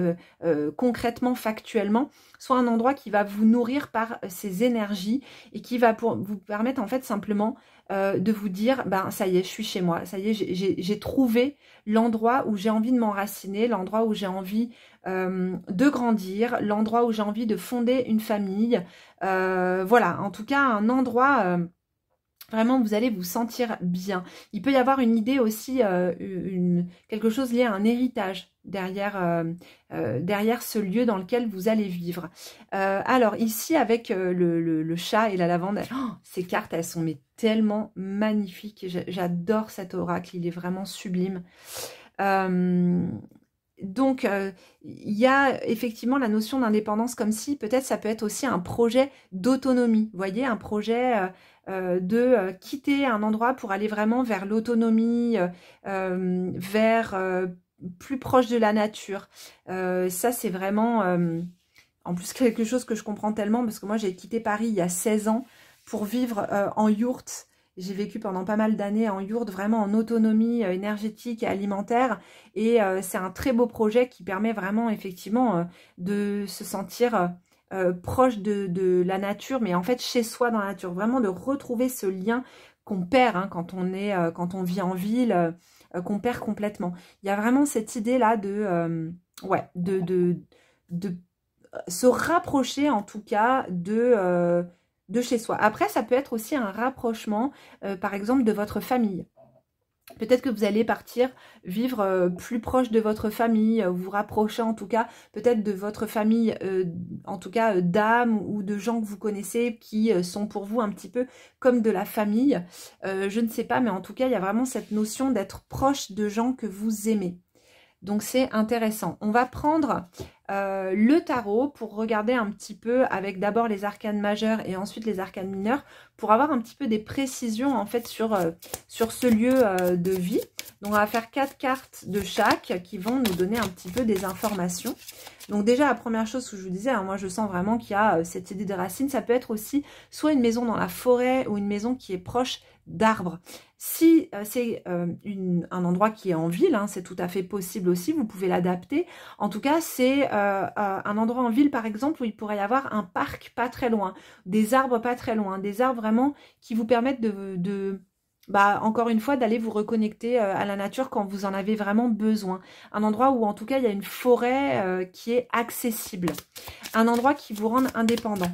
concrètement, factuellement, soit un endroit qui va vous nourrir par ses énergies et qui va vous permettre en fait simplement de vous dire, ben ça y est, je suis chez moi, ça y est, j'ai trouvé l'endroit où j'ai envie de m'enraciner, l'endroit où j'ai envie de grandir, l'endroit où j'ai envie de fonder une famille. Voilà, en tout cas, un endroit... Vraiment, vous allez vous sentir bien. Il peut y avoir une idée aussi, quelque chose lié à un héritage derrière, derrière ce lieu dans lequel vous allez vivre. Alors ici, avec le chat et la lavande, ces cartes, elles sont mais tellement magnifiques. J'adore cet oracle, il est vraiment sublime. Donc, il y a effectivement la notion d'indépendance, comme si peut-être ça peut être aussi un projet d'autonomie. Vous voyez, un projet de quitter un endroit pour aller vraiment vers l'autonomie, vers plus proche de la nature. Ça, c'est vraiment, en plus, quelque chose que je comprends tellement, parce que moi, j'ai quitté Paris il y a 16 ans pour vivre en yourte. J'ai vécu pendant pas mal d'années en yourte, vraiment en autonomie énergétique et alimentaire. Et c'est un très beau projet qui permet vraiment, effectivement, de se sentir proche de la nature, mais en fait chez soi dans la nature. Vraiment de retrouver ce lien qu'on perd hein, quand on vit en ville, qu'on perd complètement. Il y a vraiment cette idée-là de se rapprocher, en tout cas, de chez soi. Après, ça peut être aussi un rapprochement, par exemple, de votre famille. Peut-être que vous allez partir vivre plus proche de votre famille, vous rapprocher en tout cas peut-être de votre famille, en tout cas d'âmes ou de gens que vous connaissez qui sont pour vous un petit peu comme de la famille. Je ne sais pas, mais en tout cas, il y a vraiment cette notion d'être proche de gens que vous aimez. Donc c'est intéressant. On va prendre le tarot pour regarder un petit peu avec d'abord les arcanes majeures et ensuite les arcanes mineures pour avoir un petit peu des précisions en fait sur ce lieu de vie. Donc on va faire 4 cartes de chaque qui vont nous donner un petit peu des informations. Donc déjà la première chose que je vous disais, hein, moi je sens vraiment qu'il y a cette idée de racine. Ça peut être aussi soit une maison dans la forêt ou une maison qui est proche d'arbres. Si c'est un endroit qui est en ville, hein, c'est tout à fait possible aussi, vous pouvez l'adapter. En tout cas, c'est un endroit en ville, par exemple, où il pourrait y avoir un parc pas très loin, des arbres pas très loin, des arbres vraiment qui vous permettent encore une fois, d'aller vous reconnecter à la nature quand vous en avez vraiment besoin. Un endroit où, en tout cas, il y a une forêt qui est accessible. Un endroit qui vous rend indépendant.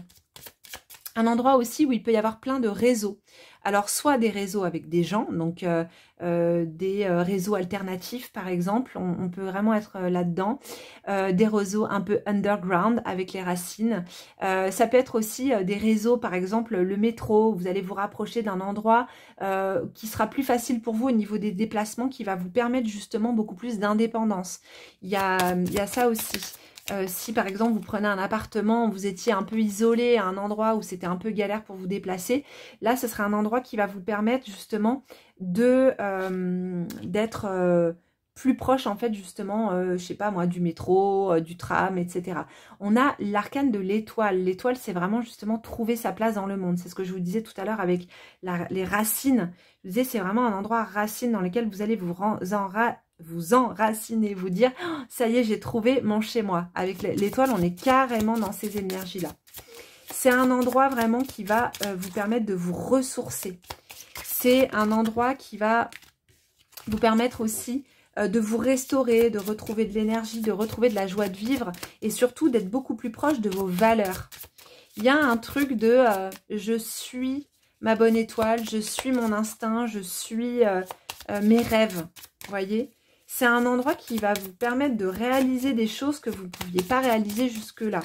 Un endroit aussi où il peut y avoir plein de réseaux. Alors, soit des réseaux avec des gens, donc des réseaux alternatifs, par exemple, on peut vraiment être là-dedans. Des réseaux un peu underground avec les racines. Ça peut être aussi des réseaux, par exemple, le métro. Vous allez vous rapprocher d'un endroit qui sera plus facile pour vous au niveau des déplacements, qui va vous permettre justement beaucoup plus d'indépendance. Il y a ça aussi. Si par exemple vous prenez un appartement, vous étiez un peu isolé à un endroit où c'était un peu galère pour vous déplacer, là ce sera un endroit qui va vous permettre justement de d'être plus proche en fait justement, je sais pas moi, du métro, du tram, etc. On a l'arcane de l'étoile. L'étoile c'est vraiment justement trouver sa place dans le monde. C'est ce que je vous disais tout à l'heure avec les racines. Je vous disais c'est vraiment un endroit racine dans lequel vous allez vous enraciner, vous dire oh, ça y est, j'ai trouvé mon chez-moi. Avec l'étoile, on est carrément dans ces énergies-là. C'est un endroit vraiment qui va vous permettre de vous ressourcer. C'est un endroit qui va vous permettre aussi de vous restaurer, de retrouver de l'énergie, de retrouver de la joie de vivre et surtout d'être beaucoup plus proche de vos valeurs. Il y a un truc de je suis ma bonne étoile, je suis mon instinct, je suis mes rêves, vous voyez. C'est un endroit qui va vous permettre de réaliser des choses que vous ne pouviez pas réaliser jusque-là.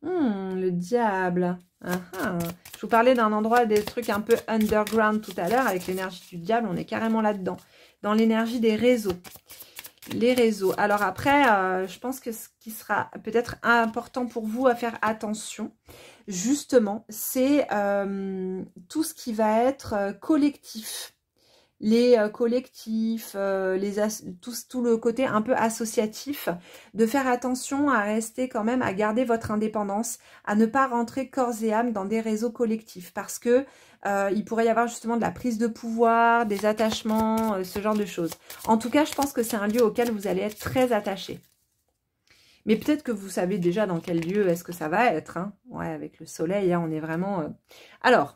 Le diable. Je vous parlais d'un endroit, des trucs un peu underground tout à l'heure. Avec l'énergie du diable, on est carrément là-dedans. Dans l'énergie des réseaux. Les réseaux. Alors après, je pense que ce qui sera peut-être important pour vous à faire attention, justement, c'est tout ce qui va être collectif. Les collectifs, tout le côté un peu associatif, de faire attention à rester quand même, à garder votre indépendance, à ne pas rentrer corps et âme dans des réseaux collectifs, parce que il pourrait y avoir justement de la prise de pouvoir, des attachements, ce genre de choses. En tout cas, je pense que c'est un lieu auquel vous allez être très attaché. Mais peut-être que vous savez déjà dans quel lieu est-ce que ça va être. Hein. Ouais, avec le soleil, hein, on est vraiment... Alors...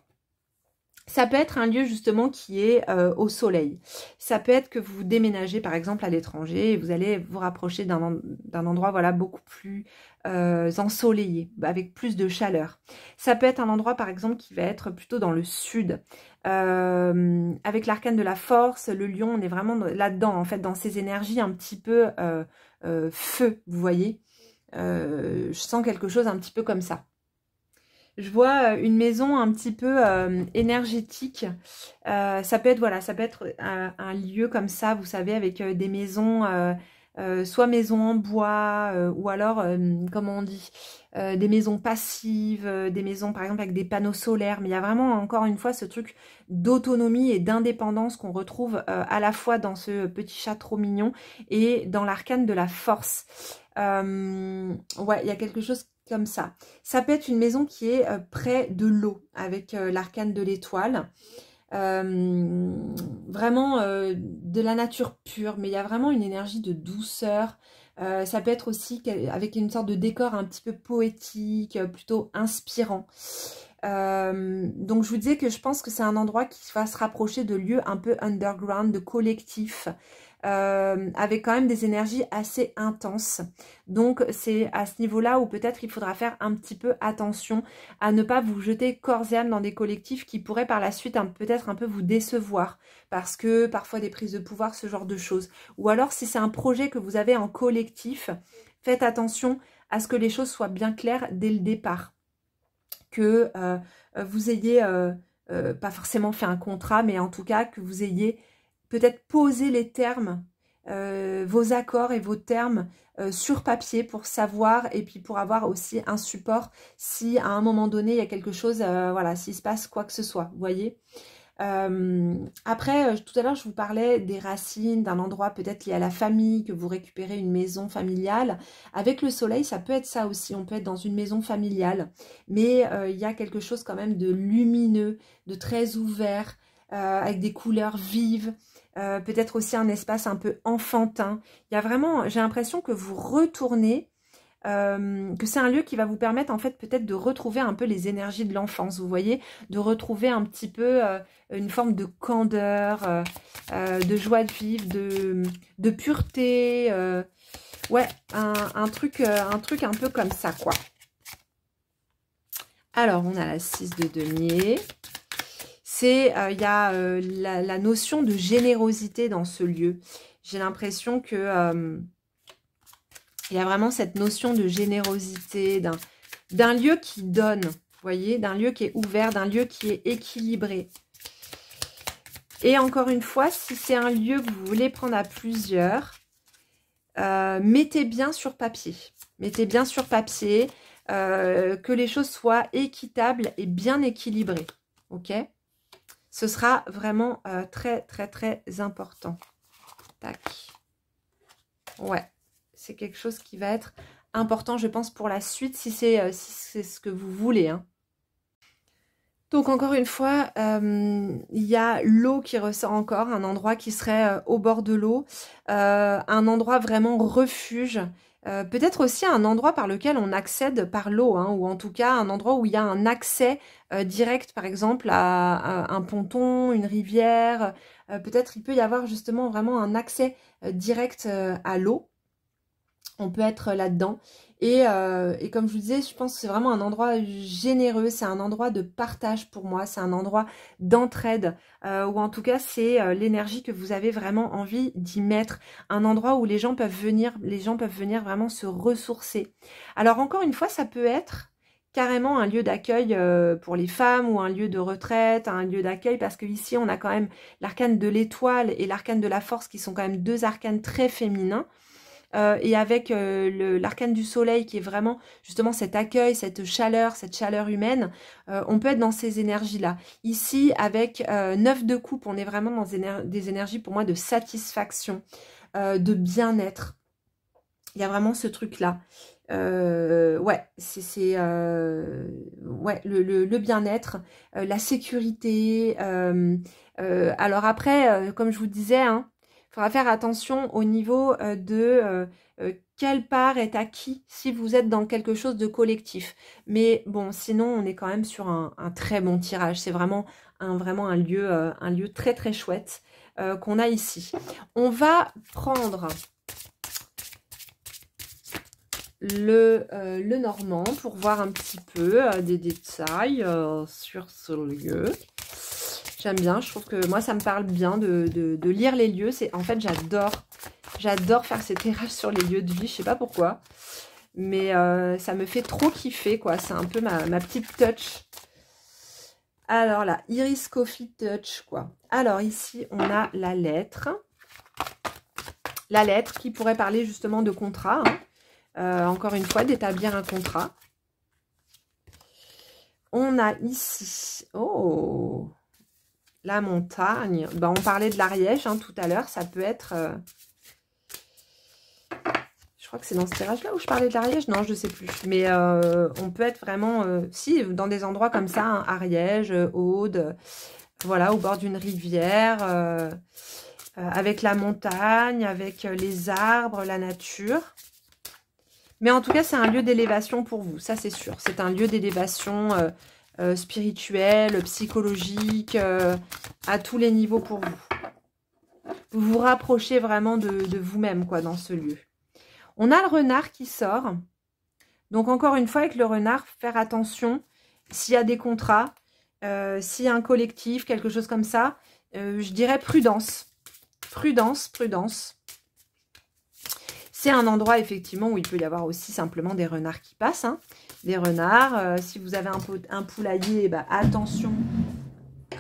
Ça peut être un lieu justement qui est au soleil. Ça peut être que vous déménagez par exemple à l'étranger et vous allez vous rapprocher d'un endroit voilà, beaucoup plus ensoleillé, avec plus de chaleur. Ça peut être un endroit par exemple qui va être plutôt dans le sud. Avec l'arcane de la force, le lion, on est vraiment là-dedans en fait, dans ces énergies un petit peu feu, vous voyez. Je sens quelque chose un petit peu comme ça. Je vois une maison un petit peu énergétique. Ça peut être, voilà, ça peut être un lieu comme ça, vous savez, avec des maisons, soit maisons en bois, ou alors, comment on dit, des maisons passives, des maisons par exemple avec des panneaux solaires. Mais il y a vraiment, encore une fois, ce truc d'autonomie et d'indépendance qu'on retrouve à la fois dans ce petit chat trop mignon et dans l'arcane de la force. Ouais, il y a quelque chose comme ça. Ça peut être une maison qui est près de l'eau, avec l'arcane de l'étoile. Vraiment de la nature pure, mais il y a vraiment une énergie de douceur. Ça peut être aussi avec une sorte de décor un petit peu poétique, plutôt inspirant. Donc je vous disais que je pense que c'est un endroit qui va se rapprocher de lieux un peu underground, de collectifs, avec quand même des énergies assez intenses. Donc c'est à ce niveau-là où peut-être il faudra faire un petit peu attention à ne pas vous jeter corps et âme dans des collectifs qui pourraient par la suite peut-être un peu vous décevoir, parce que parfois des prises de pouvoir, ce genre de choses. Ou alors si c'est un projet que vous avez en collectif, faites attention à ce que les choses soient bien claires dès le départ. Que vous ayez pas forcément fait un contrat, mais en tout cas que vous ayez peut-être posé les termes, vos accords et vos termes sur papier pour savoir et puis pour avoir aussi un support si à un moment donné il y a quelque chose, voilà, s'il se passe quoi que ce soit, vous voyez. Après, tout à l'heure, je vous parlais des racines, d'un endroit peut-être lié à la famille, que vous récupérez une maison familiale. Avec le soleil, ça peut être ça aussi. On peut être dans une maison familiale, mais il y a quelque chose quand même de lumineux, de très ouvert, avec des couleurs vives. Peut-être aussi un espace un peu enfantin. Il y a vraiment, j'ai l'impression que vous retournez, que c'est un lieu qui va vous permettre en fait peut-être de retrouver un peu les énergies de l'enfance, vous voyez, de retrouver un petit peu une forme de candeur, de joie de vivre, de pureté. Ouais, un truc un peu comme ça, quoi. Alors, on a la 6 de denier. C'est, il y a la notion de générosité dans ce lieu. J'ai l'impression que il y a vraiment cette notion de générosité, d'un lieu qui donne, vous voyez, d'un lieu qui est ouvert, d'un lieu qui est équilibré. Et encore une fois, si c'est un lieu que vous voulez prendre à plusieurs, mettez bien sur papier. Mettez bien sur papier que les choses soient équitables et bien équilibrées. Ok? Ce sera vraiment très, très, très important. Tac. Ouais. C'est quelque chose qui va être important, je pense, pour la suite, si c'est ce que vous voulez. Hein. Donc, encore une fois, il y a l'eau qui ressort encore, un endroit qui serait au bord de l'eau, un endroit vraiment refuge, peut-être aussi un endroit par lequel on accède par l'eau, hein, ou en tout cas un endroit où il y a un accès direct, par exemple, à un ponton, une rivière. Peut-être il peut y avoir justement vraiment un accès direct à l'eau. On peut être là-dedans. Et comme je vous disais, je pense que c'est vraiment un endroit généreux, c'est un endroit de partage pour moi, c'est un endroit d'entraide, ou en tout cas c'est l'énergie que vous avez vraiment envie d'y mettre, un endroit où les gens peuvent venir vraiment se ressourcer. Alors encore une fois, ça peut être carrément un lieu d'accueil pour les femmes, ou un lieu de retraite, un lieu d'accueil, parce que ici on a quand même l'arcane de l'étoile et l'arcane de la force qui sont quand même deux arcanes très féminins. Et avec l'arcane du soleil qui est vraiment justement cet accueil, cette chaleur humaine, on peut être dans ces énergies-là. Ici, avec 9 de coupe, on est vraiment dans des énergies pour moi de satisfaction, de bien-être. Il y a vraiment ce truc-là. Ouais, c'est ouais, le bien-être, la sécurité. Alors après, comme je vous disais, hein, il faudra faire attention au niveau de quelle part est à qui si vous êtes dans quelque chose de collectif. Mais bon, sinon, on est quand même sur un très bon tirage. C'est vraiment un lieu très très chouette qu'on a ici. On va prendre le normand pour voir un petit peu des détails sur ce lieu. J'aime bien, je trouve que moi ça me parle bien de lire les lieux. En fait, j'adore faire ces tirages sur les lieux de vie, je sais pas pourquoi. Mais ça me fait trop kiffer, quoi. C'est un peu ma petite touch. Alors là, Iris Coffee Touch, quoi. Alors ici, on a la lettre. La lettre qui pourrait parler justement de contrat. Hein. Encore une fois, d'établir un contrat. On a ici... Oh, la montagne. Ben, on parlait de l'Ariège hein, tout à l'heure. Ça peut être... Je crois que c'est dans ce tirage-là où je parlais de l'Ariège. Non, je ne sais plus. Mais on peut être vraiment... si, dans des endroits comme ça, hein, Ariège, Aude, voilà, au bord d'une rivière, avec la montagne, avec les arbres, la nature. Mais en tout cas, c'est un lieu d'élévation pour vous. Ça, c'est sûr. C'est un lieu d'élévation spirituelle, psychologique, à tous les niveaux pour vous. Vous vous rapprochez vraiment de vous-même, quoi, dans ce lieu. On a le renard qui sort. Donc, encore une fois, avec le renard, faire attention. S'il y a des contrats, s'il y a un collectif, quelque chose comme ça, je dirais prudence. Prudence, prudence. C'est un endroit, effectivement, où il peut y avoir aussi simplement des renards qui passent. Hein. Des renards. Si vous avez un poulailler, bah, attention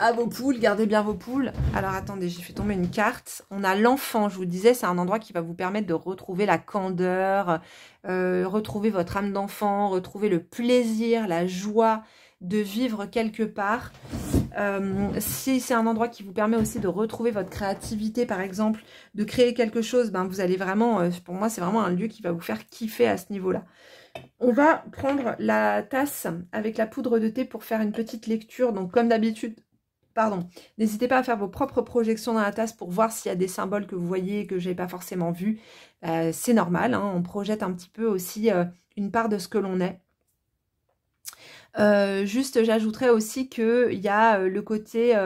à vos poules. Gardez bien vos poules. Alors, attendez, j'ai fait tomber une carte. On a l'enfant, je vous disais, c'est un endroit qui va vous permettre de retrouver la candeur, retrouver votre âme d'enfant, retrouver le plaisir, la joie de vivre quelque part. Si c'est un endroit qui vous permet aussi de retrouver votre créativité, par exemple, de créer quelque chose, ben vous allez vraiment, pour moi, c'est vraiment un lieu qui va vous faire kiffer à ce niveau-là. On va prendre la tasse avec la poudre de thé pour faire une petite lecture. Donc, comme d'habitude, pardon, n'hésitez pas à faire vos propres projections dans la tasse pour voir s'il y a des symboles que vous voyez et que je n'ai pas forcément vus. C'est normal, hein, on projette un petit peu aussi une part de ce que l'on est. Juste, j'ajouterais aussi qu'il y a le côté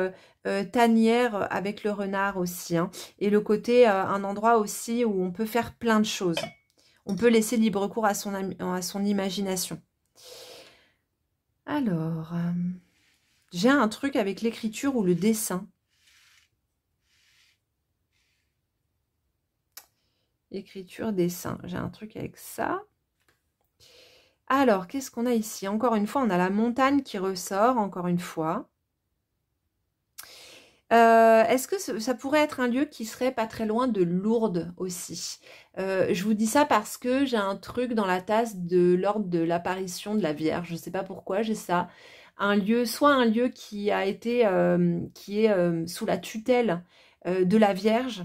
tanière avec le renard aussi. Hein, et le côté, un endroit aussi où on peut faire plein de choses. On peut laisser libre cours à son imagination. Alors, j'ai un truc avec l'écriture ou le dessin. Écriture, dessin. J'ai un truc avec ça. Alors, qu'est-ce qu'on a ici? Encore une fois, on a la montagne qui ressort, encore une fois. Est-ce que ça pourrait être un lieu qui serait pas très loin de Lourdes aussi? Je vous dis ça parce que j'ai un truc dans la tasse de l'ordre de l'apparition de la Vierge. Je ne sais pas pourquoi j'ai ça. Un lieu, soit un lieu qui a été, qui est sous la tutelle de la Vierge,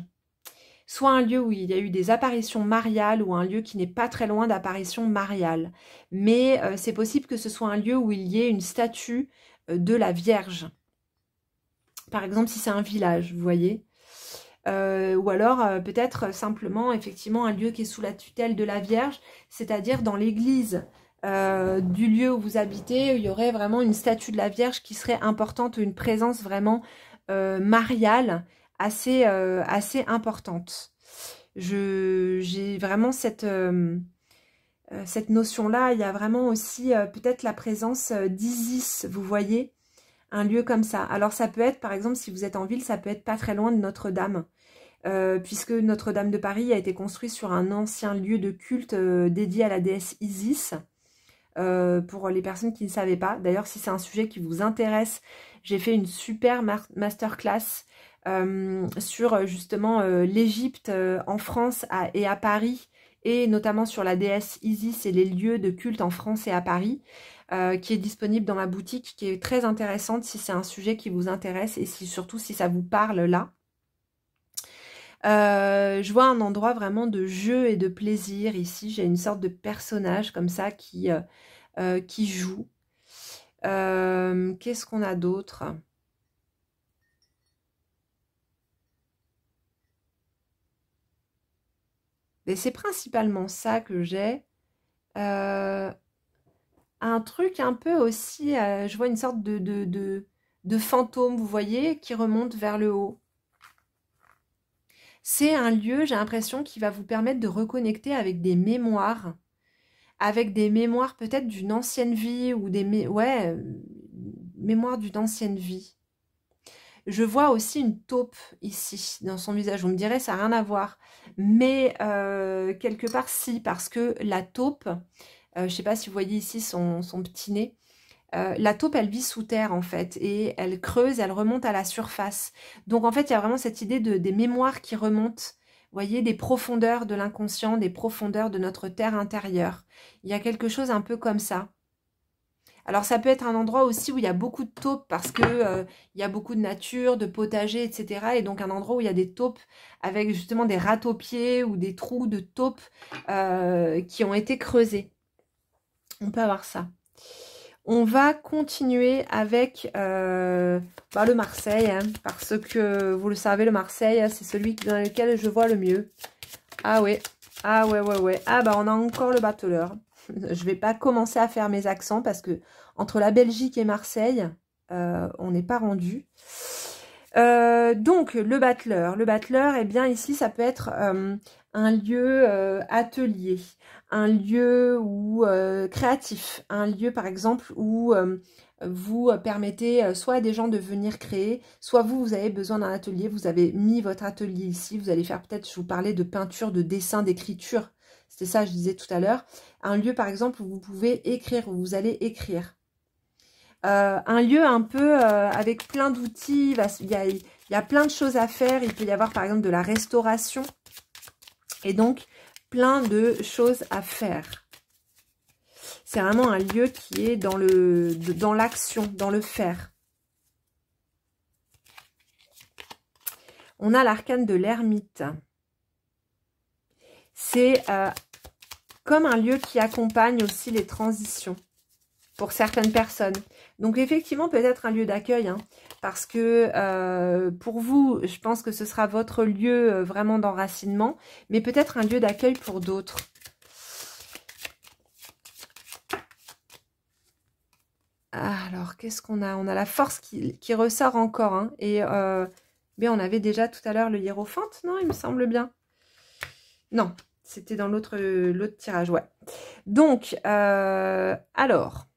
soit un lieu où il y a eu des apparitions mariales ou un lieu qui n'est pas très loin d'apparitions mariales. Mais c'est possible que ce soit un lieu où il y ait une statue de la Vierge. Par exemple, si c'est un village, vous voyez. Ou alors, peut-être simplement, effectivement, un lieu qui est sous la tutelle de la Vierge, c'est-à-dire dans l'église du lieu où vous habitez, il y aurait vraiment une statue de la Vierge qui serait importante, une présence vraiment mariale assez importante. J'ai vraiment cette notion-là. Il y a vraiment aussi peut-être la présence d'Isis, vous voyez, un lieu comme ça. Alors ça peut être, par exemple, si vous êtes en ville, ça peut être pas très loin de Notre-Dame, puisque Notre-Dame de Paris a été construit sur un ancien lieu de culte dédié à la déesse Isis. Pour les personnes qui ne savaient pas. D'ailleurs, si c'est un sujet qui vous intéresse, j'ai fait une super masterclass sur justement l'Égypte en France et à Paris, et notamment sur la déesse Isis et les lieux de culte en France et à Paris, qui est disponible dans ma boutique, qui est très intéressante si c'est un sujet qui vous intéresse et surtout si ça vous parle là. Je vois un endroit vraiment de jeu et de plaisir ici. J'ai une sorte de personnage comme ça qui joue. Qu'est-ce qu'on a d'autre? Et c'est principalement ça que j'ai. Un truc un peu aussi, je vois une sorte de fantôme, vous voyez, qui remonte vers le haut. C'est un lieu, j'ai l'impression, qui va vous permettre de reconnecter avec des mémoires peut-être d'une ancienne vie ou mémoires d'une ancienne vie. Je vois aussi une taupe ici, dans son visage. Vous me direz, ça n'a rien à voir. Mais quelque part, si, parce que la taupe, je ne sais pas si vous voyez ici son petit nez, la taupe, elle vit sous terre, en fait, et elle creuse, elle remonte à la surface. Donc, en fait, il y a vraiment cette idée des mémoires qui remontent, vous voyez, des profondeurs de l'inconscient, des profondeurs de notre terre intérieure. Il y a quelque chose un peu comme ça. Alors, ça peut être un endroit aussi où il y a beaucoup de taupes parce que il y a beaucoup de nature, de potagers, etc. Et donc, un endroit où il y a des taupes avec justement des rats taupiers ou des trous de taupes qui ont été creusés. On peut avoir ça. On va continuer avec le Marseille, hein, parce que, vous le savez, le Marseille, c'est celui dans lequel je vois le mieux. Ah ouais, ah ouais. Ah bah, on a encore le battleur. Je vais pas commencer à faire mes accents parce que entre la Belgique et Marseille, on n'est pas rendu. Donc, le battleur, eh bien, ici, ça peut être un lieu atelier, un lieu où, créatif, un lieu, par exemple, où vous permettez soit à des gens de venir créer, soit vous avez besoin d'un atelier, vous avez mis votre atelier ici, vous allez faire peut-être, je vous parlais de peinture, de dessin, d'écriture, c'était ça, je disais tout à l'heure, un lieu, par exemple, où vous pouvez écrire, où vous allez écrire. Un lieu un peu avec plein d'outils, il y a plein de choses à faire, il peut y avoir par exemple de la restauration et donc plein de choses à faire. C'est vraiment un lieu qui est dans l'action, dans le faire. On a l'arcane de l'ermite. C'est comme un lieu qui accompagne aussi les transitions pour certaines personnes. Donc effectivement, peut-être un lieu d'accueil, hein, parce que pour vous, je pense que ce sera votre lieu vraiment d'enracinement, mais peut-être un lieu d'accueil pour d'autres. Alors, qu'est-ce qu'on a? On a la force qui ressort encore, hein, et mais on avait déjà tout à l'heure le hiérophante, non, il me semble bien. Non, C'était dans l'autre tirage, ouais. Donc, alors...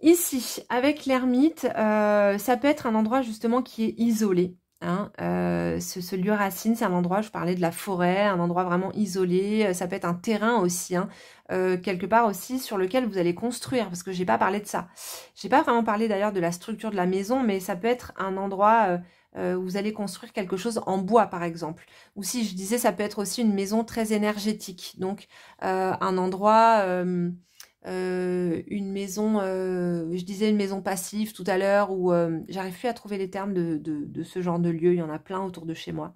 Ici, avec l'ermite, ça peut être un endroit justement qui est isolé. Hein, ce lieu racine, c'est un endroit, je parlais de la forêt, un endroit vraiment isolé. Ça peut être un terrain aussi, hein, quelque part aussi sur lequel vous allez construire, parce que j'ai pas parlé de ça. J'ai pas vraiment parlé d'ailleurs de la structure de la maison, mais ça peut être un endroit où vous allez construire quelque chose en bois, par exemple. Ou si je disais, ça peut être aussi une maison très énergétique. Donc, un endroit... une maison, je disais une maison passive tout à l'heure, où j'arrive plus à trouver les termes de ce genre de lieu, il y en a plein autour de chez moi.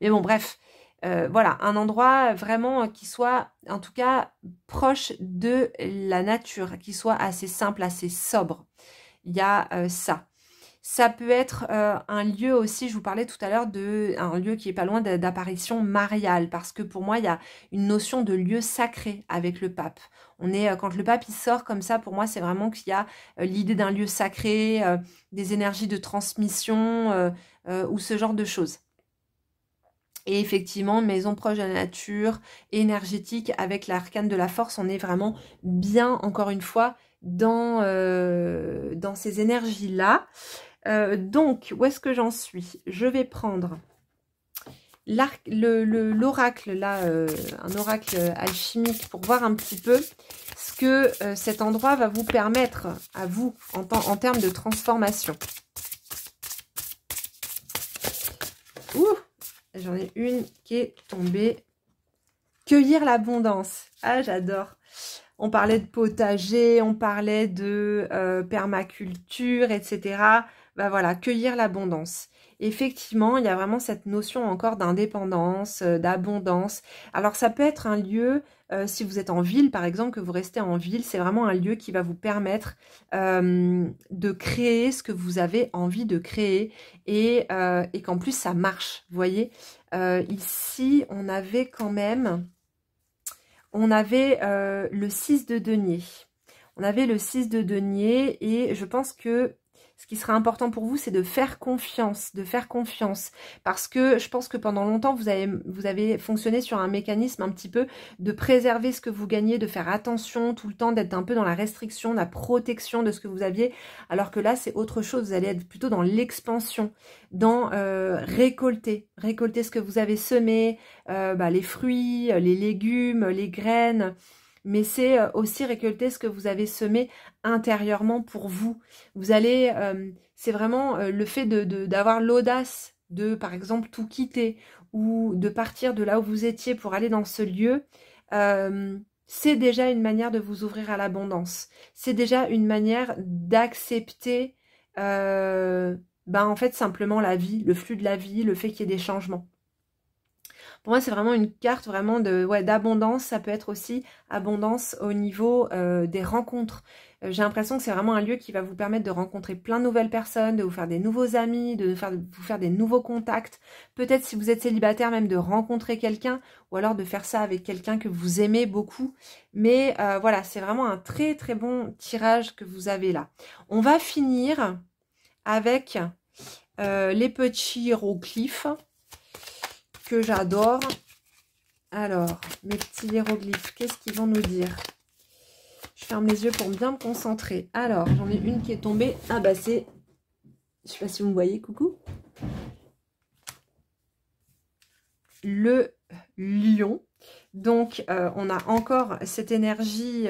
Mais bon, bref, voilà, un endroit vraiment qui soit, en tout cas, proche de la nature, qui soit assez simple, assez sobre. Il y a ça. Ça peut être un lieu aussi, je vous parlais tout à l'heure un lieu qui est pas loin d'apparition mariale, parce que pour moi, il y a une notion de lieu sacré avec le pape. Quand le pape il sort comme ça, pour moi, c'est vraiment qu'il y a l'idée d'un lieu sacré, des énergies de transmission ou ce genre de choses. Et effectivement, maison proche de la nature, énergétique, avec l'arcane de la force, on est vraiment bien, encore une fois, dans ces énergies-là. Donc, où est-ce que j'en suis? Je vais prendre l'oracle, là, un oracle alchimique, pour voir un petit peu ce que cet endroit va vous permettre à vous en termes de transformation. Ouh, j'en ai une qui est tombée. Cueillir l'abondance. Ah, j'adore. On parlait de potager, on parlait de permaculture, etc. Ben voilà, cueillir l'abondance. Effectivement, il y a vraiment cette notion encore d'indépendance, d'abondance. Alors ça peut être un lieu, si vous êtes en ville par exemple, que vous restez en ville, c'est vraiment un lieu qui va vous permettre de créer ce que vous avez envie de créer et qu'en plus ça marche, vous voyez. Ici, on avait quand même... On avait le 6 de denier. On avait le 6 de denier et je pense que ce qui sera important pour vous, c'est de faire confiance, parce que je pense que pendant longtemps, vous avez fonctionné sur un mécanisme un petit peu de préserver ce que vous gagnez, de faire attention tout le temps, d'être un peu dans la restriction, la protection de ce que vous aviez, alors que là, c'est autre chose. Vous allez être plutôt dans l'expansion, dans récolter ce que vous avez semé, les fruits, les légumes, les graines, mais c'est aussi récolter ce que vous avez semé intérieurement pour vous. Vous allez, c'est vraiment le fait d'avoir l'audace de, par exemple, tout quitter ou de partir de là où vous étiez pour aller dans ce lieu. C'est déjà une manière de vous ouvrir à l'abondance. C'est déjà une manière d'accepter, en fait, simplement la vie, le flux de la vie, le fait qu'il y ait des changements. Pour moi, c'est vraiment une carte vraiment d'abondance. Ça peut être aussi abondance au niveau des rencontres. J'ai l'impression que c'est vraiment un lieu qui va vous permettre de rencontrer plein de nouvelles personnes, de vous faire des nouveaux amis, de vous faire des nouveaux contacts. Peut-être si vous êtes célibataire, même de rencontrer quelqu'un ou alors de faire ça avec quelqu'un que vous aimez beaucoup. Mais voilà, c'est vraiment un très très bon tirage que vous avez là. On va finir avec les petits hiéroglyphes que j'adore. Alors, mes petits hiéroglyphes, qu'est-ce qu'ils vont nous dire? Je ferme les yeux pour bien me concentrer. Alors, j'en ai une qui est tombée. Ah bah c'est... Je sais pas si vous me voyez, coucou. Le lion. Donc, on a encore cette énergie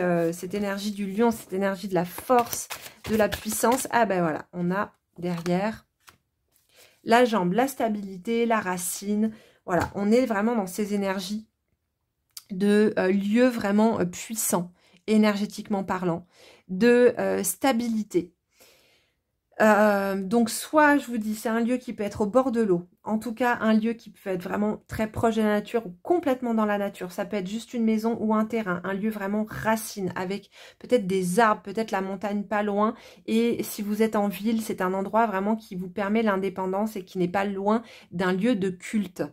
du lion, cette énergie de la force, de la puissance. Ah ben voilà, on a derrière la jambe, la stabilité, la racine. Voilà, on est vraiment dans ces énergies de lieux vraiment puissants, énergétiquement parlant, de stabilité. Donc soit, je vous dis, c'est un lieu qui peut être au bord de l'eau, en tout cas un lieu qui peut être vraiment très proche de la nature ou complètement dans la nature. Ça peut être juste une maison ou un terrain, un lieu vraiment racine avec peut-être des arbres, peut-être la montagne pas loin. Et si vous êtes en ville, c'est un endroit vraiment qui vous permet l'indépendance et qui n'est pas loin d'un lieu de culte.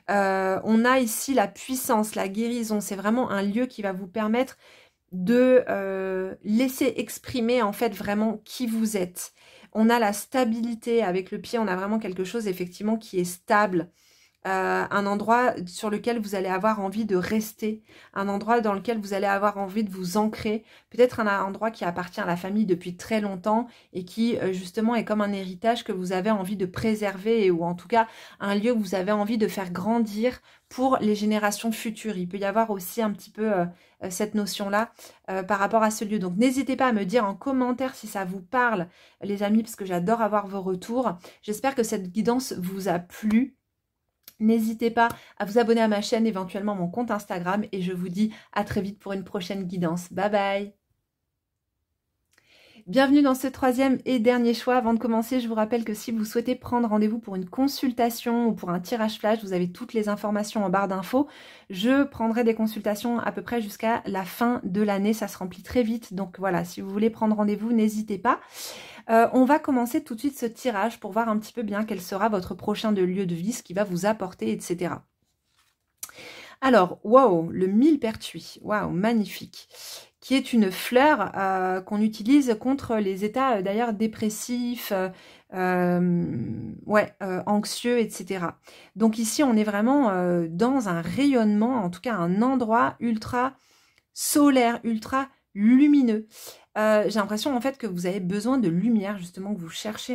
On a ici la puissance, la guérison. C'est vraiment un lieu qui va vous permettre de laisser exprimer en fait vraiment qui vous êtes. On a la stabilité avec le pied, on a vraiment quelque chose effectivement qui est stable, un endroit sur lequel vous allez avoir envie de rester, un endroit dans lequel vous allez avoir envie de vous ancrer, peut-être un endroit qui appartient à la famille depuis très longtemps et qui justement est comme un héritage que vous avez envie de préserver ou en tout cas un lieu que vous avez envie de faire grandir pour les générations futures. Il peut y avoir aussi un petit peu cette notion-là par rapport à ce lieu. Donc n'hésitez pas à me dire en commentaire si ça vous parle, les amis, parce que j'adore avoir vos retours. J'espère que cette guidance vous a plu. N'hésitez pas à vous abonner à ma chaîne, éventuellement mon compte Instagram, et je vous dis à très vite pour une prochaine guidance. Bye bye! Bienvenue dans ce troisième et dernier choix. Avant de commencer, je vous rappelle que si vous souhaitez prendre rendez-vous pour une consultation ou pour un tirage flash, vous avez toutes les informations en barre d'infos. Je prendrai des consultations à peu près jusqu'à la fin de l'année. Ça se remplit très vite. Donc voilà, si vous voulez prendre rendez-vous, n'hésitez pas. On va commencer tout de suite ce tirage pour voir un petit peu bien quel sera votre prochain lieu de vie, ce qui va vous apporter, etc. Alors, waouh, le millepertuis, waouh, magnifique, qui est une fleur qu'on utilise contre les états d'ailleurs dépressifs, anxieux, etc. Donc ici, on est vraiment dans un rayonnement, en tout cas un endroit ultra solaire, ultra lumineux. J'ai l'impression en fait que vous avez besoin de lumière, justement, que vous cherchez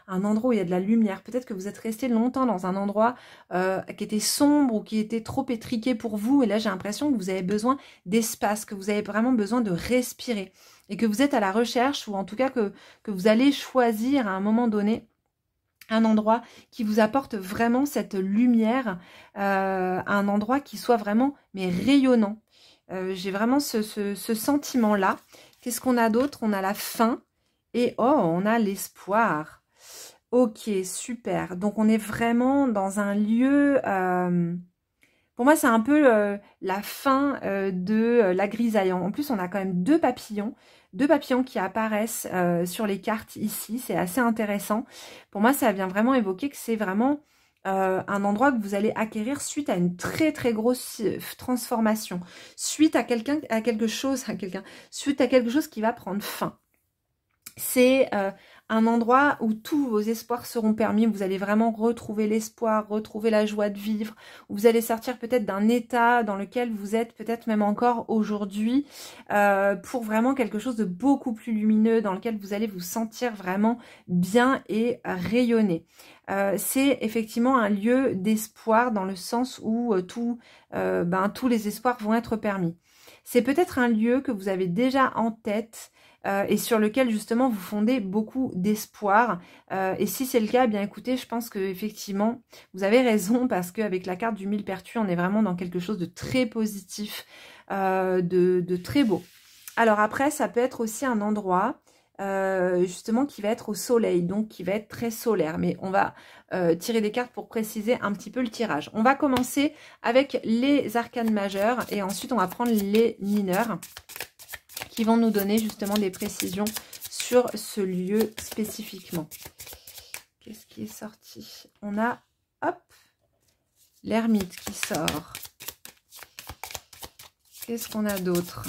un endroit où il y a de la lumière. Peut-être que vous êtes resté longtemps dans un endroit qui était sombre ou qui était trop étriqué pour vous. Et là, j'ai l'impression que vous avez besoin d'espace, que vous avez vraiment besoin de respirer. Et que vous êtes à la recherche, ou en tout cas que vous allez choisir à un moment donné un endroit qui vous apporte vraiment cette lumière, un endroit qui soit vraiment mais rayonnant. J'ai vraiment ce sentiment-là. Qu'est-ce qu'on a d'autre? On a la faim et oh, on a l'espoir. Ok, super. Donc, on est vraiment dans un lieu... pour moi, c'est un peu la fin de la grisaille. En plus, on a quand même deux papillons qui apparaissent sur les cartes ici. C'est assez intéressant. Pour moi, ça vient vraiment évoquer que c'est vraiment... un endroit que vous allez acquérir suite à une très très grosse transformation, suite à quelque chose qui va prendre fin. C'est un endroit où tous vos espoirs seront permis, vous allez vraiment retrouver l'espoir, retrouver la joie de vivre, vous allez sortir peut-être d'un état dans lequel vous êtes peut-être même encore aujourd'hui, pour vraiment quelque chose de beaucoup plus lumineux, dans lequel vous allez vous sentir vraiment bien et rayonner. C'est effectivement un lieu d'espoir dans le sens où tous les espoirs vont être permis. C'est peut-être un lieu que vous avez déjà en tête, et sur lequel justement vous fondez beaucoup d'espoir. Et si c'est le cas, eh bien écoutez, je pense que effectivement vous avez raison, parce qu'avec la carte du millepertuis, on est vraiment dans quelque chose de très positif, de très beau. Alors après, ça peut être aussi un endroit justement qui va être au soleil, donc qui va être très solaire. Mais on va tirer des cartes pour préciser un petit peu le tirage. On va commencer avec les arcanes majeures et ensuite on va prendre les mineurs, qui vont nous donner justement des précisions sur ce lieu spécifiquement. Qu'est-ce qui est sorti? On a, hop, l'ermite qui sort. Qu'est-ce qu'on a d'autre?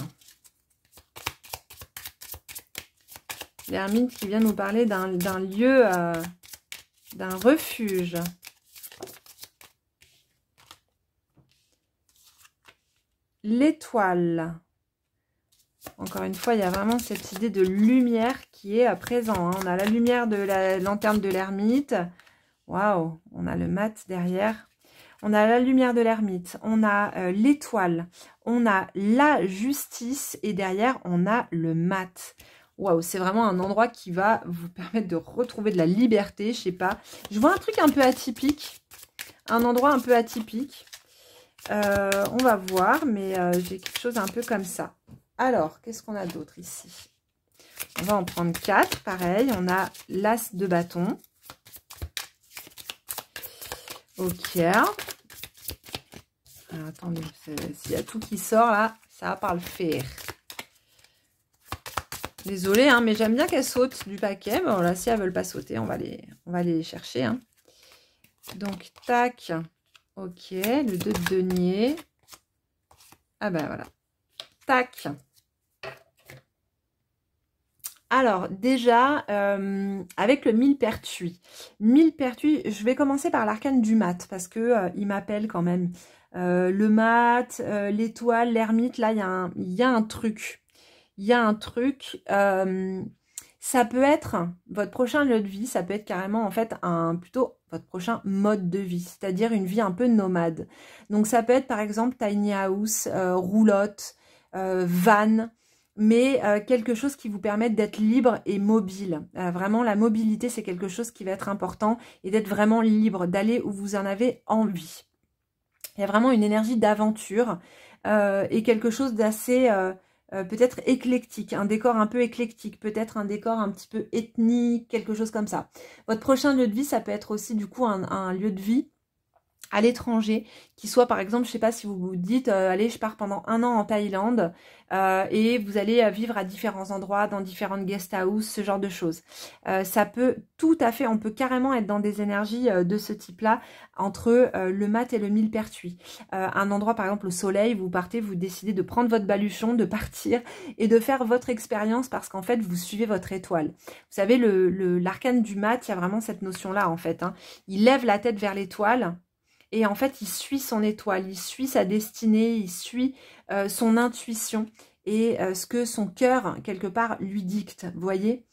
L'ermite qui vient nous parler d'un lieu, d'un refuge. L'étoile. Encore une fois, il y a vraiment cette idée de lumière qui est présent. On a la lumière de la lanterne de l'ermite. Waouh, on a le mat derrière. On a la lumière de l'ermite. On a l'étoile. On a la justice. Et derrière, on a le mat. Waouh, c'est vraiment un endroit qui va vous permettre de retrouver de la liberté. Je sais pas. Je vois un truc un peu atypique. Un endroit un peu atypique. On va voir, mais j'ai quelque chose un peu comme ça. Alors, qu'est-ce qu'on a d'autre ici? On va en prendre 4, pareil. On a l'as de bâton. Ok. Alors, attendez, s'il y a tout qui sort là, ça va par le fer. Désolée, hein, mais j'aime bien qu'elles sautent du paquet. Bon, là, si elles ne veulent pas sauter, on va les chercher. Hein. Donc, tac. Ok, le 2 de denier. Ah ben voilà. Tac. Alors déjà, avec le millepertuis. Millepertuis, je vais commencer par l'arcane du mat, parce que il m'appelle quand même. Le mat, l'étoile, l'ermite, là, il y a un truc. Il y a un truc. Ça peut être votre prochain lieu de vie, ça peut être carrément en fait plutôt votre prochain mode de vie, c'est-à-dire une vie un peu nomade. Donc ça peut être par exemple tiny house, roulotte, van, mais quelque chose qui vous permette d'être libre et mobile. Vraiment, la mobilité, c'est quelque chose qui va être important et d'être vraiment libre, d'aller où vous en avez envie. Il y a vraiment une énergie d'aventure et quelque chose d'assez peut-être éclectique, un décor un peu éclectique, peut-être un décor un petit peu ethnique, quelque chose comme ça. Votre prochain lieu de vie, ça peut être aussi du coup un lieu de vie à l'étranger, qui soit par exemple, je sais pas si vous vous dites, allez, je pars pendant 1 an en Thaïlande et vous allez vivre à différents endroits, dans différentes guest house, ce genre de choses. Ça peut tout à fait, on peut carrément être dans des énergies de ce type-là, entre le mat et le millepertuis. Un endroit par exemple au soleil, vous partez, vous décidez de prendre votre baluchon, de partir et de faire votre expérience parce qu'en fait, vous suivez votre étoile. Vous savez, l'arcane du mat, il y a vraiment cette notion-là en fait. Hein. Il lève la tête vers l'étoile. Et en fait, il suit son étoile, il suit sa destinée, il suit son intuition et ce que son cœur, quelque part, lui dicte, vous voyez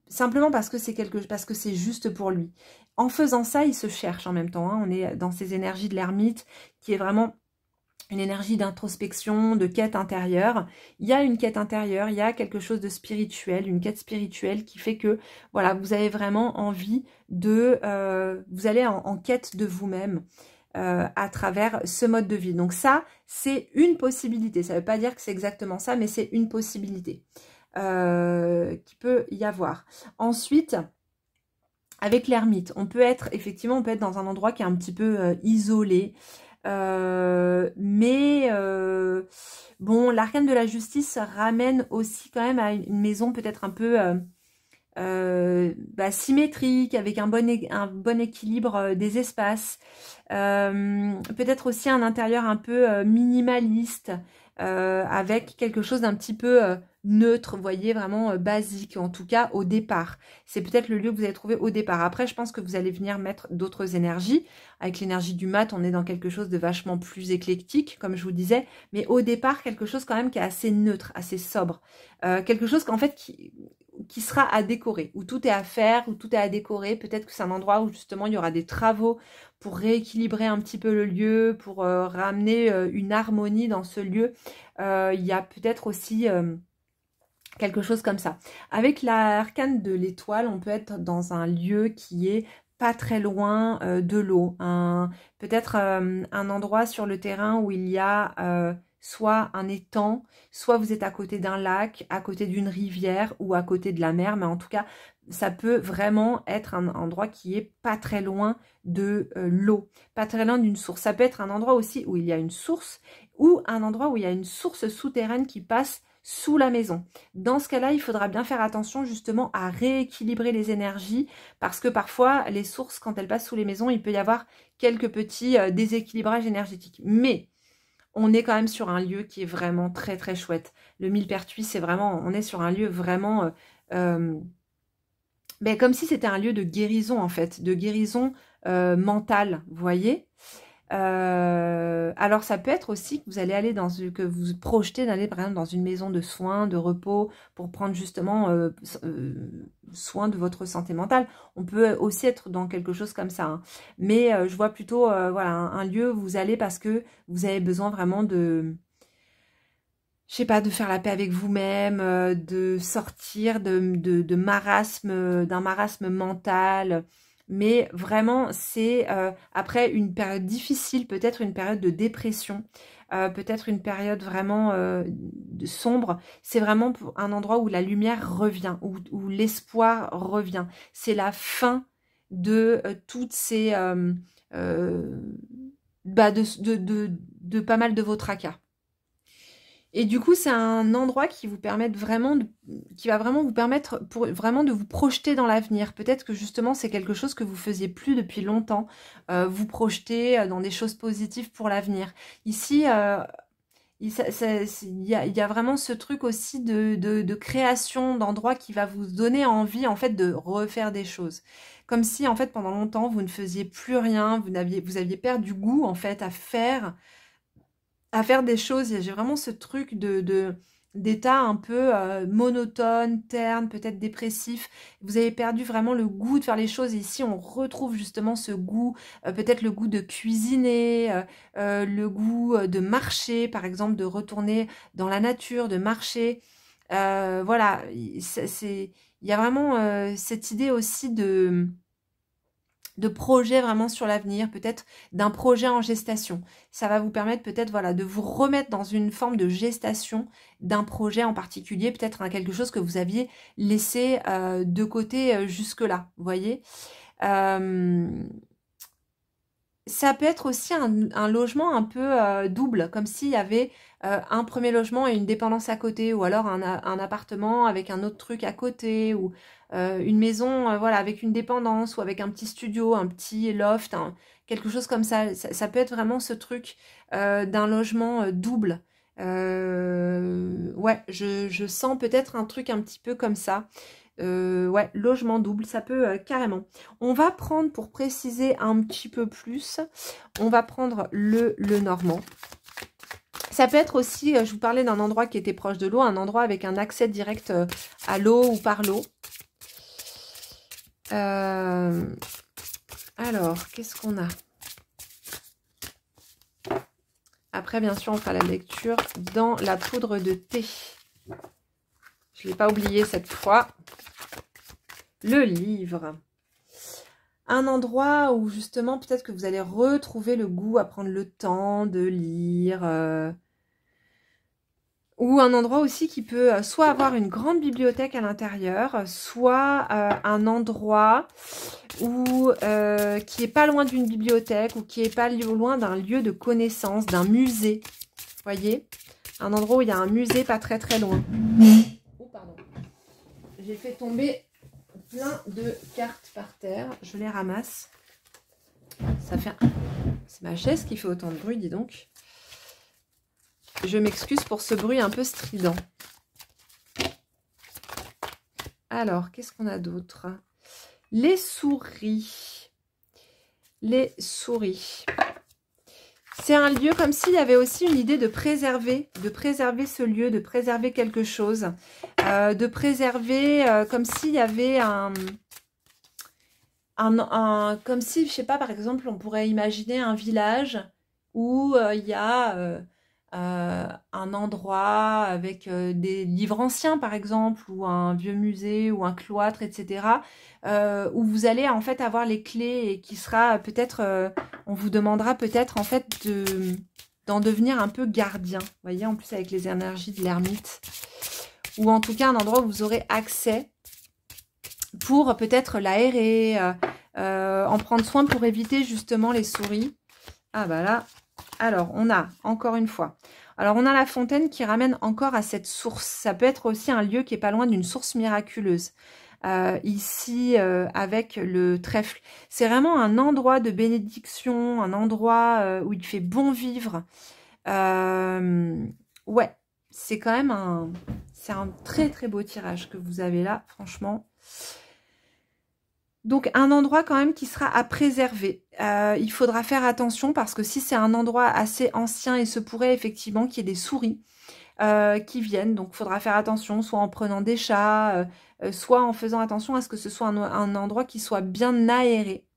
simplement parce que c'est juste pour lui. En faisant ça, il se cherche en même temps. Hein. On est dans ces énergies de l'ermite qui est vraiment une énergie d'introspection, de quête intérieure. Il y a une quête intérieure, il y a quelque chose de spirituel, une quête spirituelle qui fait que voilà, vous avez vraiment envie de... vous allez en quête de vous-même à travers ce mode de vie. Donc ça, c'est une possibilité. Ça ne veut pas dire que c'est exactement ça, mais c'est une possibilité qui peut y avoir. Ensuite... avec l'ermite, on peut être dans un endroit qui est un petit peu isolé, bon, l'arcane de la justice ramène aussi quand même à une maison peut-être un peu symétrique, avec un bon équilibre des espaces. Peut-être aussi un intérieur un peu minimaliste, avec quelque chose d'un petit peu neutre, vous voyez, vraiment basique, en tout cas au départ. C'est peut-être le lieu que vous allez trouver au départ. Après, je pense que vous allez venir mettre d'autres énergies. Avec l'énergie du mat, on est dans quelque chose de vachement plus éclectique, comme je vous disais. Mais au départ, quelque chose quand même qui est assez neutre, assez sobre. Quelque chose qu'en fait qui sera à décorer, où tout est à faire, où tout est à décorer. Peut-être que c'est un endroit où justement il y aura des travaux pour rééquilibrer un petit peu le lieu, pour ramener une harmonie dans ce lieu. Il y a peut-être aussi quelque chose comme ça. Avec l'arcane de l'étoile, on peut être dans un lieu qui est pas très loin de l'eau. Peut-être un endroit sur le terrain où il y a soit un étang, soit vous êtes à côté d'un lac, à côté d'une rivière ou à côté de la mer. Mais en tout cas, ça peut vraiment être un endroit qui est pas très loin de l'eau, pas très loin d'une source. Ça peut être un endroit aussi où il y a une source ou un endroit où il y a une source souterraine qui passe sous la maison. Dans ce cas-là, il faudra bien faire attention justement à rééquilibrer les énergies parce que parfois, les sources, quand elles passent sous les maisons, il peut y avoir quelques petits déséquilibrages énergétiques. Mais on est quand même sur un lieu qui est vraiment très très chouette. Le millepertuis, c'est vraiment, on est sur un lieu vraiment... comme si c'était un lieu de guérison en fait, de guérison mentale, vous voyez. Alors ça peut être aussi que vous allez aller que vous projetez d'aller par exemple dans une maison de soins, de repos, pour prendre justement soin de votre santé mentale. On peut aussi être dans quelque chose comme ça. Hein. Mais je vois plutôt voilà, un lieu où vous allez parce que vous avez besoin vraiment de... je sais pas, de faire la paix avec vous-même, de sortir de marasme, d'un marasme mental. Mais vraiment, c'est après une période difficile, peut-être une période de dépression, peut-être une période vraiment sombre. C'est vraiment un endroit où la lumière revient, où l'espoir revient. C'est la fin de toutes ces... de pas mal de vos tracas. Et du coup, c'est un endroit qui vous permet qui va vraiment vous permettre vraiment de vous projeter dans l'avenir. Peut-être que justement, c'est quelque chose que vous faisiez plus depuis longtemps, vous projeter dans des choses positives pour l'avenir. Ici, il y a vraiment ce truc aussi de création d'endroits qui va vous donner envie en fait de refaire des choses. Comme si en fait pendant longtemps vous ne faisiez plus rien, vous aviez perdu goût en fait à faire des choses. J'ai vraiment ce truc d'état un peu monotone, terne, peut-être dépressif. Vous avez perdu vraiment le goût de faire les choses. Et ici, on retrouve justement ce goût, peut-être le goût de cuisiner, le goût de marcher, par exemple, de retourner dans la nature, de marcher. Voilà, il y a vraiment cette idée aussi de projet vraiment sur l'avenir, peut-être d'un projet en gestation. Ça va vous permettre peut-être voilà, de vous remettre dans une forme de gestation d'un projet en particulier, peut-être quelque chose que vous aviez laissé de côté jusque-là, vous voyez. Ça peut être aussi un logement un peu double, comme s'il y avait un premier logement et une dépendance à côté, ou alors un appartement avec un autre truc à côté, ou une maison voilà, avec une dépendance, ou avec un petit studio, un petit loft, quelque chose comme ça. Ça peut être vraiment ce truc d'un logement double. Ouais, je sens peut-être un truc un petit peu comme ça. Ouais, logement double, ça peut carrément. On va prendre, pour préciser un petit peu plus, on va prendre le normand. Ça peut être aussi, je vous parlais d'un endroit qui était proche de l'eau, un endroit avec un accès direct à l'eau ou par l'eau. Alors, qu'est-ce qu'on a? Après, bien sûr, on fera la lecture dans la poudre de thé. Je ne l'ai pas oublié cette fois. Le livre. Un endroit où justement peut-être que vous allez retrouver le goût à prendre le temps de lire. Ou un endroit aussi qui peut soit avoir une grande bibliothèque à l'intérieur, soit un endroit où, qui est pas loin d'une bibliothèque ou qui est pas loin d'un lieu de connaissance, d'un musée. Vous voyez? Un endroit où il y a un musée pas très très loin. Oh pardon. J'ai fait tomber plein de cartes par terre, je les ramasse. Ça fait... C'est ma chaise qui fait autant de bruit, dis donc. Je m'excuse pour ce bruit un peu strident. Alors, qu'est-ce qu'on a d'autre? Les souris. Les souris. C'est un lieu comme s'il y avait aussi une idée de préserver ce lieu, de préserver quelque chose, de préserver comme s'il y avait comme si, je sais pas, par exemple, on pourrait imaginer un village où il y a un endroit avec des livres anciens, par exemple, ou un vieux musée, ou un cloître, etc., où vous allez en fait avoir les clés et qui sera peut-être, on vous demandera peut-être en fait d'en devenir un peu gardien, vous voyez, en plus avec les énergies de l'ermite, ou en tout cas un endroit où vous aurez accès pour peut-être l'aérer, en prendre soin pour éviter justement les souris. Ah bah là, alors on a encore une fois, alors on a la fontaine qui ramène encore à cette source. Ça peut être aussi un lieu qui est pas loin d'une source miraculeuse. Ici avec le trèfle. C'est vraiment un endroit de bénédiction, un endroit où il fait bon vivre. Ouais, c'est quand même c'est un très très beau tirage que vous avez là, franchement. Donc un endroit quand même qui sera à préserver. Il faudra faire attention parce que si c'est un endroit assez ancien, il se pourrait effectivement qu'il y ait des souris qui viennent. Donc il faudra faire attention, soit en prenant des chats, soit en faisant attention à ce que ce soit un endroit qui soit bien aéré.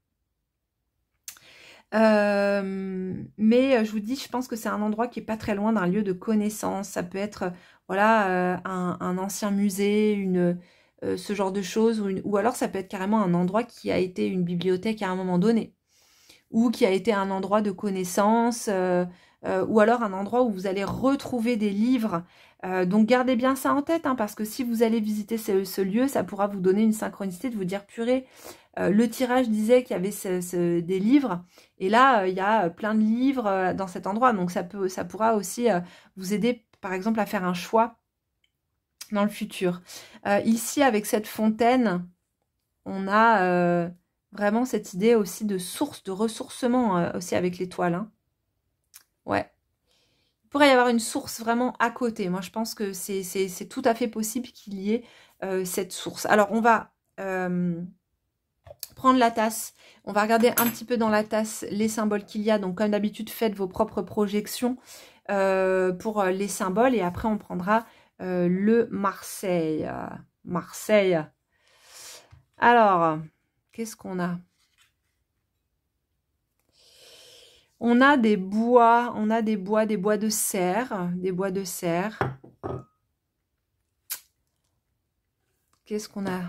Mais je vous dis, je pense que c'est un endroit qui est pas très loin d'un lieu de connaissance. Ça peut être voilà un ancien musée, ce genre de choses, ou alors ça peut être carrément un endroit qui a été une bibliothèque à un moment donné, ou qui a été un endroit de connaissance, ou alors un endroit où vous allez retrouver des livres. Donc gardez bien ça en tête, hein, parce que si vous allez visiter ce lieu, ça pourra vous donner une synchronicité de vous dire, purée, le tirage disait qu'il y avait des livres, et là, il y a plein de livres dans cet endroit, donc ça pourra aussi vous aider, par exemple, à faire un choix dans le futur. Ici, avec cette fontaine, on a vraiment cette idée aussi de source, de ressourcement aussi avec l'étoile. Hein. Ouais. Il pourrait y avoir une source vraiment à côté. Moi, je pense que c'est tout à fait possible qu'il y ait cette source. Alors, on va prendre la tasse. On va regarder un petit peu dans la tasse les symboles qu'il y a. Donc, comme d'habitude, faites vos propres projections pour les symboles. Et après, on prendra le Marseille. Marseille. Alors, qu'est-ce qu'on a? On a des bois, des bois de serre, des bois de serre. Qu'est-ce qu'on a?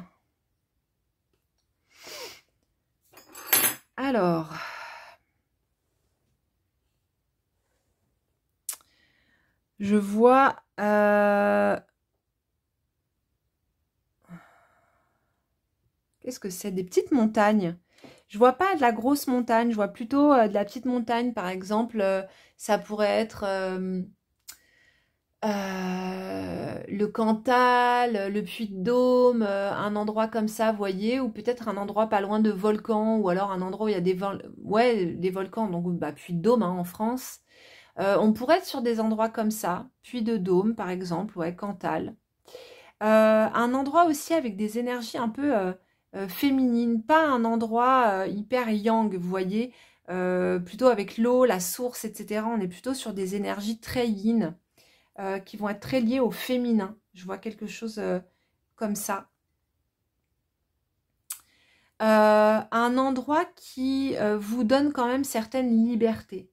Alors, je vois... Qu'est-ce que c'est? Des petites montagnes. Je vois pas de la grosse montagne, je vois plutôt de la petite montagne, par exemple. Ça pourrait être le Cantal, le Puy-de-Dôme, un endroit comme ça, vous voyez, ou peut-être un endroit pas loin de volcans, ou alors un endroit où il y a des volcans, donc bah, Puy-de-Dôme hein, en France. On pourrait être sur des endroits comme ça, Puy-de-Dôme par exemple, ouais, Cantal. Un endroit aussi avec des énergies un peu féminines, pas un endroit hyper yang, vous voyez, plutôt avec l'eau, la source, etc. On est plutôt sur des énergies très yin, qui vont être très liées au féminin. Je vois quelque chose comme ça. Un endroit qui vous donne quand même certaines libertés.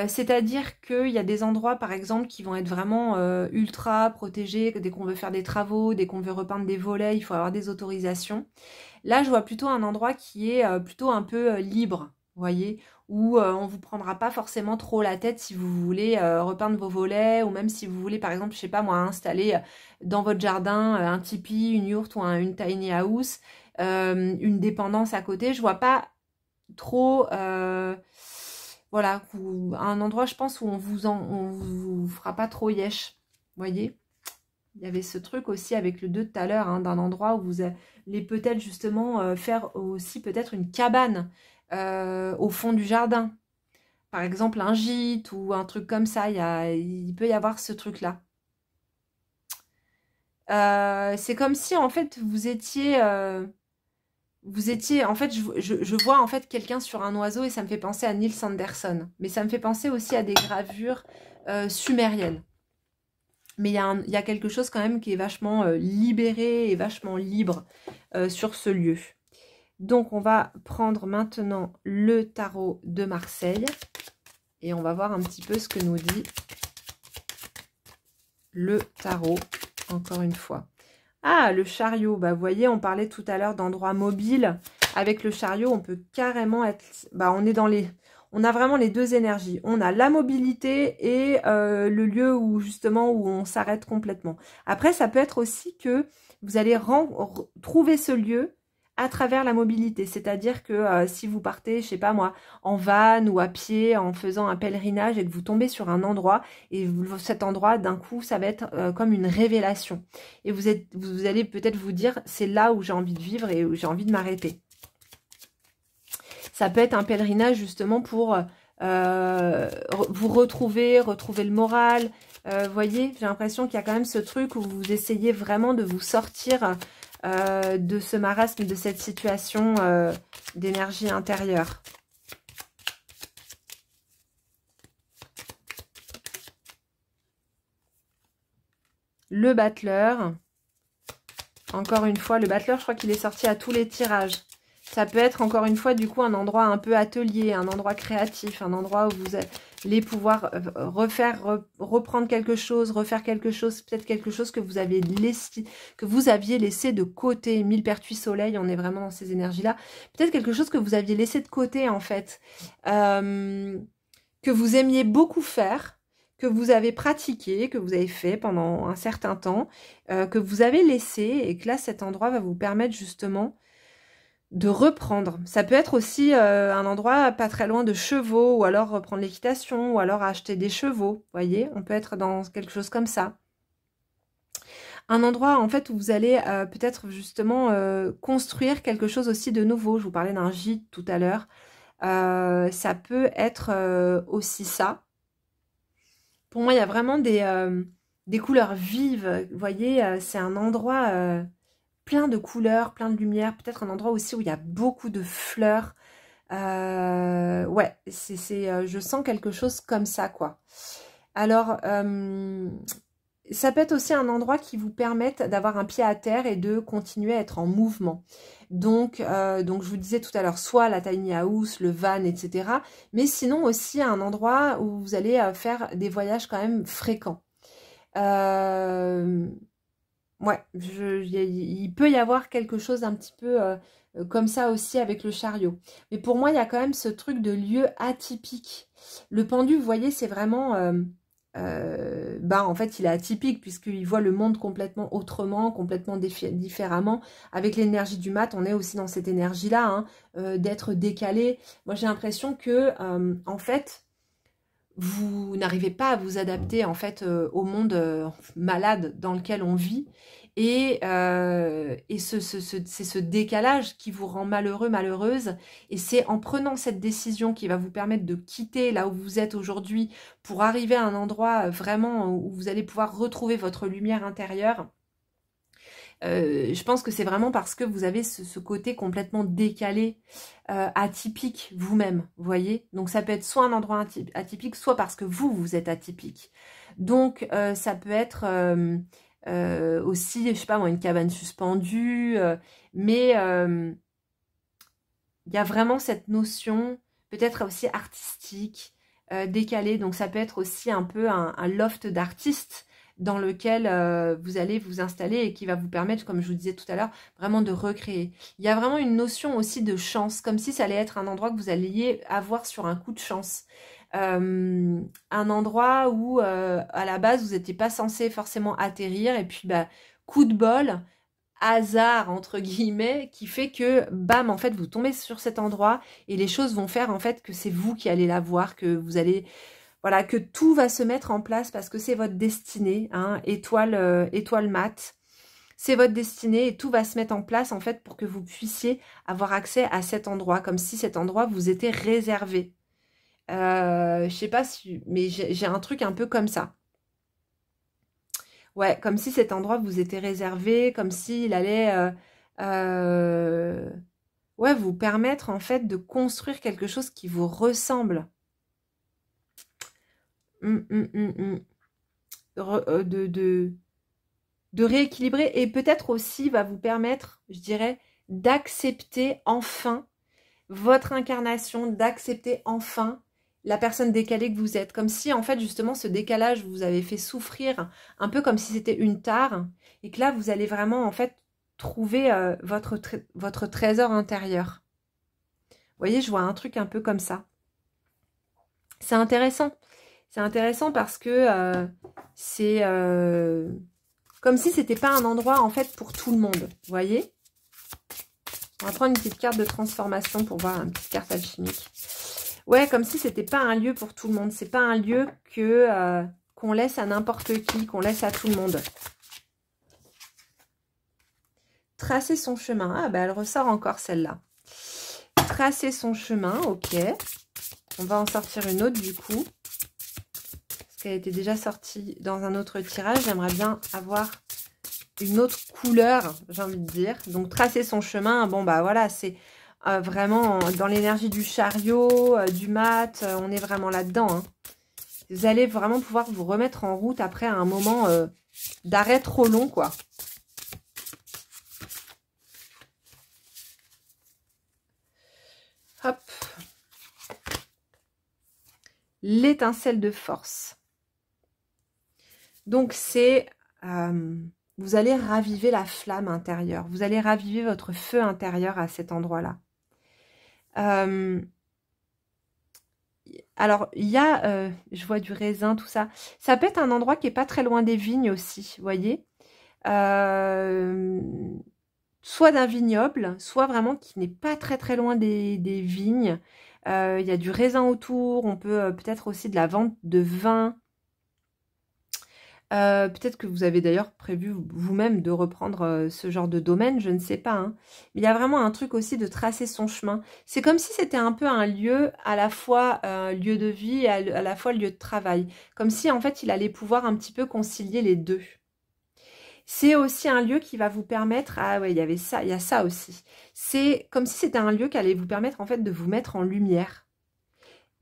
C'est-à-dire qu'il y a des endroits, par exemple, qui vont être vraiment ultra protégés. Dès qu'on veut faire des travaux, dès qu'on veut repeindre des volets, il faut avoir des autorisations. Là, je vois plutôt un endroit qui est plutôt un peu libre, vous voyez, où on ne vous prendra pas forcément trop la tête si vous voulez repeindre vos volets, ou même si vous voulez, par exemple, je sais pas moi, installer dans votre jardin un tipi, une yourte ou une tiny house, une dépendance à côté. Je vois pas trop... voilà, un endroit, je pense, où on vous fera pas trop yesh. Vous voyez? Il y avait ce truc aussi avec le 2 de tout à l'heure, hein, d'un endroit où vous allez peut-être justement faire aussi peut-être une cabane au fond du jardin. Par exemple, un gîte ou un truc comme ça. Il peut y avoir ce truc-là. C'est comme si, en fait, vous étiez, en fait, je vois en fait quelqu'un sur un oiseau et ça me fait penser à Niels Anderson. Mais ça me fait penser aussi à des gravures sumériennes. Mais il y a quelque chose quand même qui est vachement libéré et vachement libre sur ce lieu. Donc, on va prendre maintenant le tarot de Marseille. Et on va voir un petit peu ce que nous dit le tarot, encore une fois. Ah, le chariot. Bah, vous voyez, on parlait tout à l'heure d'endroits mobiles. Avec le chariot, on peut carrément être... Bah, on a vraiment les deux énergies. On a la mobilité et le lieu où justement où on s'arrête complètement. Après, ça peut être aussi que vous allez trouver ce lieu à travers la mobilité. C'est-à-dire que si vous partez, je sais pas moi, en van ou à pied, en faisant un pèlerinage et que vous tombez sur un endroit, et cet endroit, d'un coup, ça va être comme une révélation. Et vous allez peut-être vous dire, c'est là où j'ai envie de vivre et où j'ai envie de m'arrêter. Ça peut être un pèlerinage justement pour vous retrouver le moral. Vous voyez, j'ai l'impression qu'il y a quand même ce truc où vous essayez vraiment de vous sortir de ce marasme, de cette situation d'énergie intérieure. Le battleur. Encore une fois, le battleur, je crois qu'il est sorti à tous les tirages. Ça peut être encore une fois du coup un endroit un peu atelier, un endroit créatif, un endroit où vous allez pouvoir reprendre quelque chose, refaire quelque chose, peut-être quelque chose que vous aviez laissé de côté. Millepertuis soleil, on est vraiment dans ces énergies-là. Peut-être quelque chose que vous aviez laissé de côté en fait, que vous aimiez beaucoup faire, que vous avez pratiqué, que vous avez fait pendant un certain temps, que vous avez laissé et que là cet endroit va vous permettre justement de reprendre. Ça peut être aussi un endroit pas très loin de chevaux, ou alors reprendre l'équitation, ou alors acheter des chevaux, vous voyez, on peut être dans quelque chose comme ça. Un endroit en fait où vous allez peut-être justement construire quelque chose aussi de nouveau. Je vous parlais d'un gîte tout à l'heure. Ça peut être aussi ça. Pour moi, il y a vraiment des couleurs vives. Vous voyez, c'est un endroit plein de couleurs, plein de lumière. Peut-être un endroit aussi où il y a beaucoup de fleurs. Ouais, je sens quelque chose comme ça, quoi. Alors, ça peut être aussi un endroit qui vous permette d'avoir un pied à terre et de continuer à être en mouvement. Donc je vous disais tout à l'heure, soit la tiny house, le van, etc. Mais sinon aussi un endroit où vous allez faire des voyages quand même fréquents. Ouais, il peut y avoir quelque chose un petit peu comme ça aussi avec le chariot. Mais pour moi, il y a quand même ce truc de lieu atypique. Le pendu, vous voyez, c'est vraiment... en fait, il est atypique puisqu'il voit le monde complètement autrement, complètement différemment. Avec l'énergie du mat, on est aussi dans cette énergie-là, hein, d'être décalé. Moi, j'ai l'impression que, en fait... vous n'arrivez pas à vous adapter en fait au monde malade dans lequel on vit et c'est ce décalage qui vous rend malheureux, malheureuse, et c'est en prenant cette décision qui va vous permettre de quitter là où vous êtes aujourd'hui pour arriver à un endroit vraiment où vous allez pouvoir retrouver votre lumière intérieure. Je pense que c'est vraiment parce que vous avez ce côté complètement décalé, atypique vous-même, vous voyez. Donc ça peut être soit un endroit atypique, soit parce que vous êtes atypique. Donc ça peut être aussi, je sais pas moi, une cabane suspendue, mais il y a vraiment cette notion, peut-être aussi artistique, décalée. Donc ça peut être aussi un peu un loft d'artistes dans lequel vous allez vous installer et qui va vous permettre, comme je vous disais tout à l'heure, vraiment de recréer. Il y a vraiment une notion aussi de chance, comme si ça allait être un endroit que vous alliez avoir sur un coup de chance. Un endroit où, à la base, vous n'étiez pas censé forcément atterrir, et puis, bah, coup de bol, hasard, entre guillemets, qui fait que, bam, en fait, vous tombez sur cet endroit, et les choses vont faire, en fait, que c'est vous qui allez la voir, que vous allez... Voilà, que tout va se mettre en place parce que c'est votre destinée, hein, étoile mat. C'est votre destinée et tout va se mettre en place en fait pour que vous puissiez avoir accès à cet endroit, comme si cet endroit vous était réservé. Je sais pas si... Mais j'ai un truc un peu comme ça. Ouais, comme si cet endroit vous était réservé, comme s'il allait... ouais, vous permettre en fait de construire quelque chose qui vous ressemble. De rééquilibrer et peut-être aussi va vous permettre, je dirais, d'accepter enfin votre incarnation, d'accepter enfin la personne décalée que vous êtes. Comme si, en fait, justement, ce décalage vous avait fait souffrir, un peu comme si c'était une tare, et que là, vous allez vraiment, en fait, trouver votre trésor intérieur. Vous voyez, je vois un truc un peu comme ça. C'est intéressant. C'est intéressant parce que c'est comme si c'était pas un endroit en fait pour tout le monde. Vous voyez? On va prendre une petite carte de transformation pour voir une petite carte alchimique. Ouais, comme si c'était pas un lieu pour tout le monde. C'est pas un lieu que qu'on laisse à n'importe qui, qu'on laisse à tout le monde. Tracer son chemin. Ah ben elle ressort encore celle-là. Tracer son chemin, ok. On va en sortir une autre du coup. Qu'elle était déjà sortie dans un autre tirage. J'aimerais bien avoir une autre couleur, j'ai envie de dire. Donc, tracer son chemin, bon, bah voilà, c'est vraiment dans l'énergie du chariot, du mat, on est vraiment là-dedans. Hein. Vous allez vraiment pouvoir vous remettre en route après un moment d'arrêt trop long, quoi. Hop. L'étincelle de force. Donc, c'est... vous allez raviver la flamme intérieure. Vous allez raviver votre feu intérieur à cet endroit-là. Alors, il y a... je vois du raisin, tout ça. Ça peut être un endroit qui n'est pas très loin des vignes aussi, vous voyez. Soit d'un vignoble, soit vraiment qui n'est pas très très loin des vignes. Il y a du raisin autour. On peut peut-être aussi de la vente de vin. Peut-être que vous avez d'ailleurs prévu vous-même de reprendre ce genre de domaine, je ne sais pas. Hein. Mais il y a vraiment un truc aussi de tracer son chemin. C'est comme si c'était un peu un lieu, à la fois lieu de vie et à la fois lieu de travail. Comme si en fait il allait pouvoir un petit peu concilier les deux. C'est aussi un lieu qui va vous permettre... Ah ouais, il y avait ça, il y a ça aussi. C'est comme si c'était un lieu qui allait vous permettre en fait de vous mettre en lumière.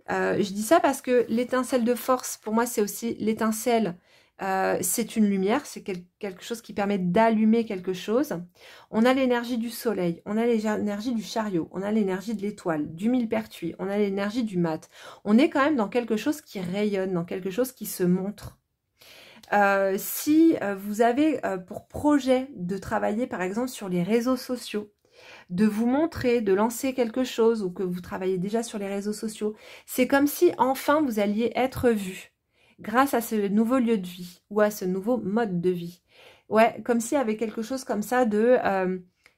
Je dis ça parce que l'étincelle de force, pour moi, c'est aussi l'étincelle. C'est une lumière, c'est quelque chose qui permet d'allumer quelque chose. On a l'énergie du soleil, on a l'énergie du chariot, on a l'énergie de l'étoile, du millepertuis, on a l'énergie du mat. On est quand même dans quelque chose qui rayonne, dans quelque chose qui se montre. Si vous avez pour projet de travailler par exemple sur les réseaux sociaux, de vous montrer, de lancer quelque chose ou que vous travaillez déjà sur les réseaux sociaux, c'est comme si enfin vous alliez être vu grâce à ce nouveau lieu de vie ou à ce nouveau mode de vie. Ouais, comme s'il y avait quelque chose comme ça de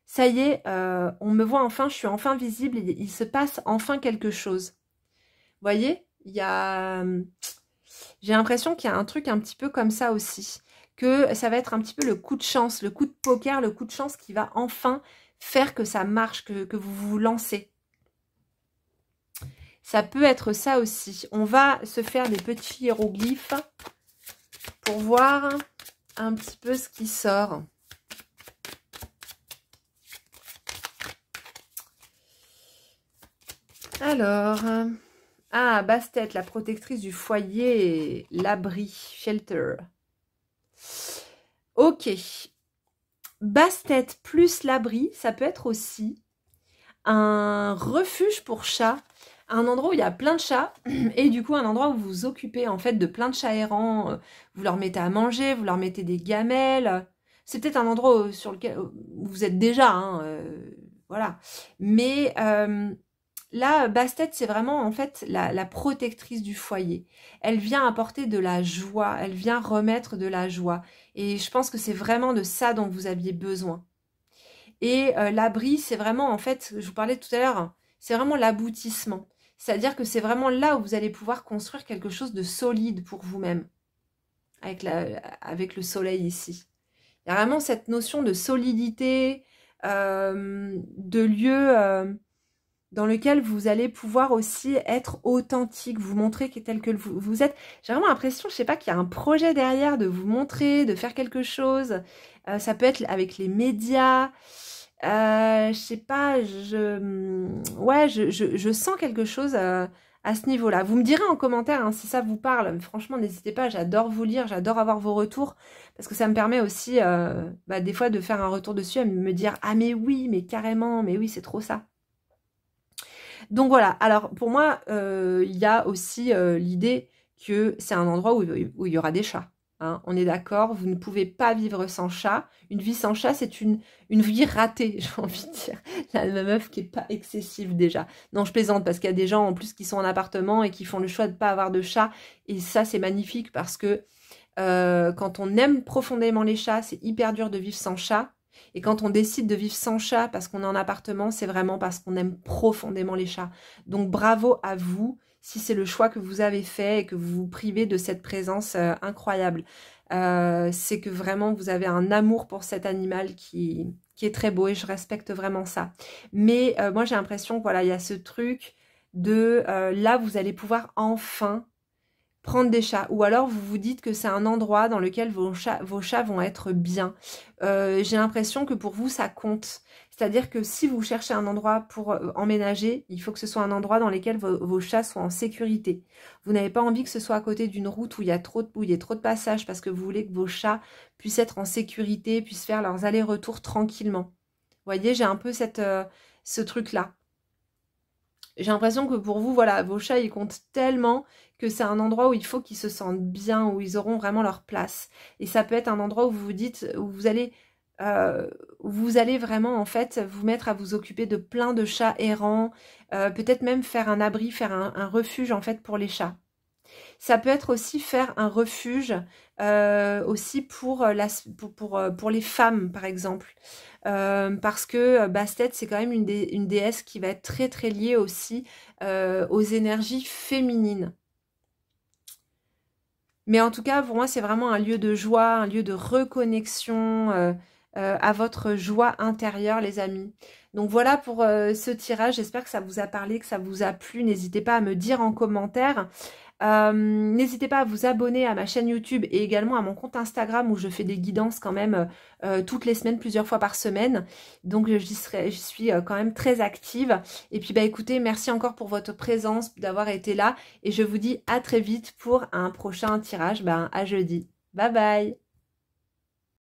ça y est, on me voit enfin, je suis enfin visible, il se passe enfin quelque chose. Vous voyez, il y a... J'ai l'impression qu'il y a un truc un petit peu comme ça aussi, que ça va être un petit peu le coup de chance, le coup de poker, le coup de chance qui va enfin faire que ça marche, que vous vous lancez. Ça peut être ça aussi. On va se faire des petits hiéroglyphes pour voir un petit peu ce qui sort. Alors, ah, Bastet, la protectrice du foyer, l'abri, shelter. Ok. Bastet plus l'abri, ça peut être aussi un refuge pour chats, un endroit où il y a plein de chats, et du coup un endroit où vous vous occupez en fait de plein de chats errants, vous leur mettez à manger, vous leur mettez des gamelles, c'est peut-être un endroit sur lequel vous êtes déjà, hein, voilà. Mais là, Bastet, c'est vraiment en fait la protectrice du foyer. Elle vient apporter de la joie, elle vient remettre de la joie. Et je pense que c'est vraiment de ça dont vous aviez besoin. Et l'abri, c'est vraiment, en fait, je vous parlais tout à l'heure, c'est vraiment l'aboutissement. C'est-à-dire que c'est vraiment là où vous allez pouvoir construire quelque chose de solide pour vous-même, avec le soleil ici. Il y a vraiment cette notion de solidité, de lieu dans lequel vous allez pouvoir aussi être authentique, vous montrer tel que vous êtes. J'ai vraiment l'impression, je sais pas, qu'il y a un projet derrière de vous montrer, de faire quelque chose. Ça peut être avec les médias. Je sais pas, ouais, je sens quelque chose à ce niveau-là. Vous me direz en commentaire hein, si ça vous parle. Franchement, n'hésitez pas, j'adore vous lire, j'adore avoir vos retours parce que ça me permet aussi des fois de faire un retour dessus et me dire « Ah mais oui, mais carrément, mais oui, c'est trop ça ». Donc voilà, alors pour moi, il y a aussi l'idée que c'est un endroit où il y aura des chats. Hein. On est d'accord, vous ne pouvez pas vivre sans chat. Une vie sans chat, c'est une vie ratée, j'ai envie de dire. La meuf qui est pas excessive déjà. Non, je plaisante parce qu'il y a des gens en plus qui sont en appartement et qui font le choix de ne pas avoir de chat. Et ça, c'est magnifique parce que quand on aime profondément les chats, c'est hyper dur de vivre sans chat. Et quand on décide de vivre sans chat parce qu'on est en appartement, c'est vraiment parce qu'on aime profondément les chats. Donc bravo à vous si c'est le choix que vous avez fait et que vous vous privez de cette présence incroyable. C'est que vraiment vous avez un amour pour cet animal qui est très beau et je respecte vraiment ça. Mais moi j'ai l'impression que voilà, il y a ce truc de là vous allez pouvoir enfin prendre des chats, ou alors vous vous dites que c'est un endroit dans lequel vos chats vont être bien. J'ai l'impression que pour vous ça compte, c'est-à-dire que si vous cherchez un endroit pour emménager, il faut que ce soit un endroit dans lequel vos chats soient en sécurité. Vous n'avez pas envie que ce soit à côté d'une route où il y a trop de passages parce que vous voulez que vos chats puissent être en sécurité, puissent faire leurs allers-retours tranquillement. Vous voyez, j'ai un peu ce truc-là. J'ai l'impression que pour vous, voilà, vos chats, ils comptent tellement que c'est un endroit où il faut qu'ils se sentent bien, où ils auront vraiment leur place. Et ça peut être un endroit où vous vous dites, où vous allez vraiment, en fait, vous mettre à vous occuper de plein de chats errants, peut-être même faire un abri, faire un refuge, en fait, pour les chats. Ça peut être aussi faire un refuge aussi pour les femmes, par exemple. Parce que Bastet, c'est quand même une déesse qui va être très très liée aussi aux énergies féminines. Mais en tout cas, pour moi, c'est vraiment un lieu de joie, un lieu de reconnexion à votre joie intérieure, les amis. Donc voilà pour ce tirage. J'espère que ça vous a parlé, que ça vous a plu. N'hésitez pas à me dire en commentaire. N'hésitez pas à vous abonner à ma chaîne YouTube et également à mon compte Instagram où je fais des guidances quand même toutes les semaines, plusieurs fois par semaine. Donc j'y suis quand même très active. Et puis bah écoutez, merci encore pour votre présence, d'avoir été là. Et je vous dis à très vite pour un prochain tirage, à jeudi. Bye bye!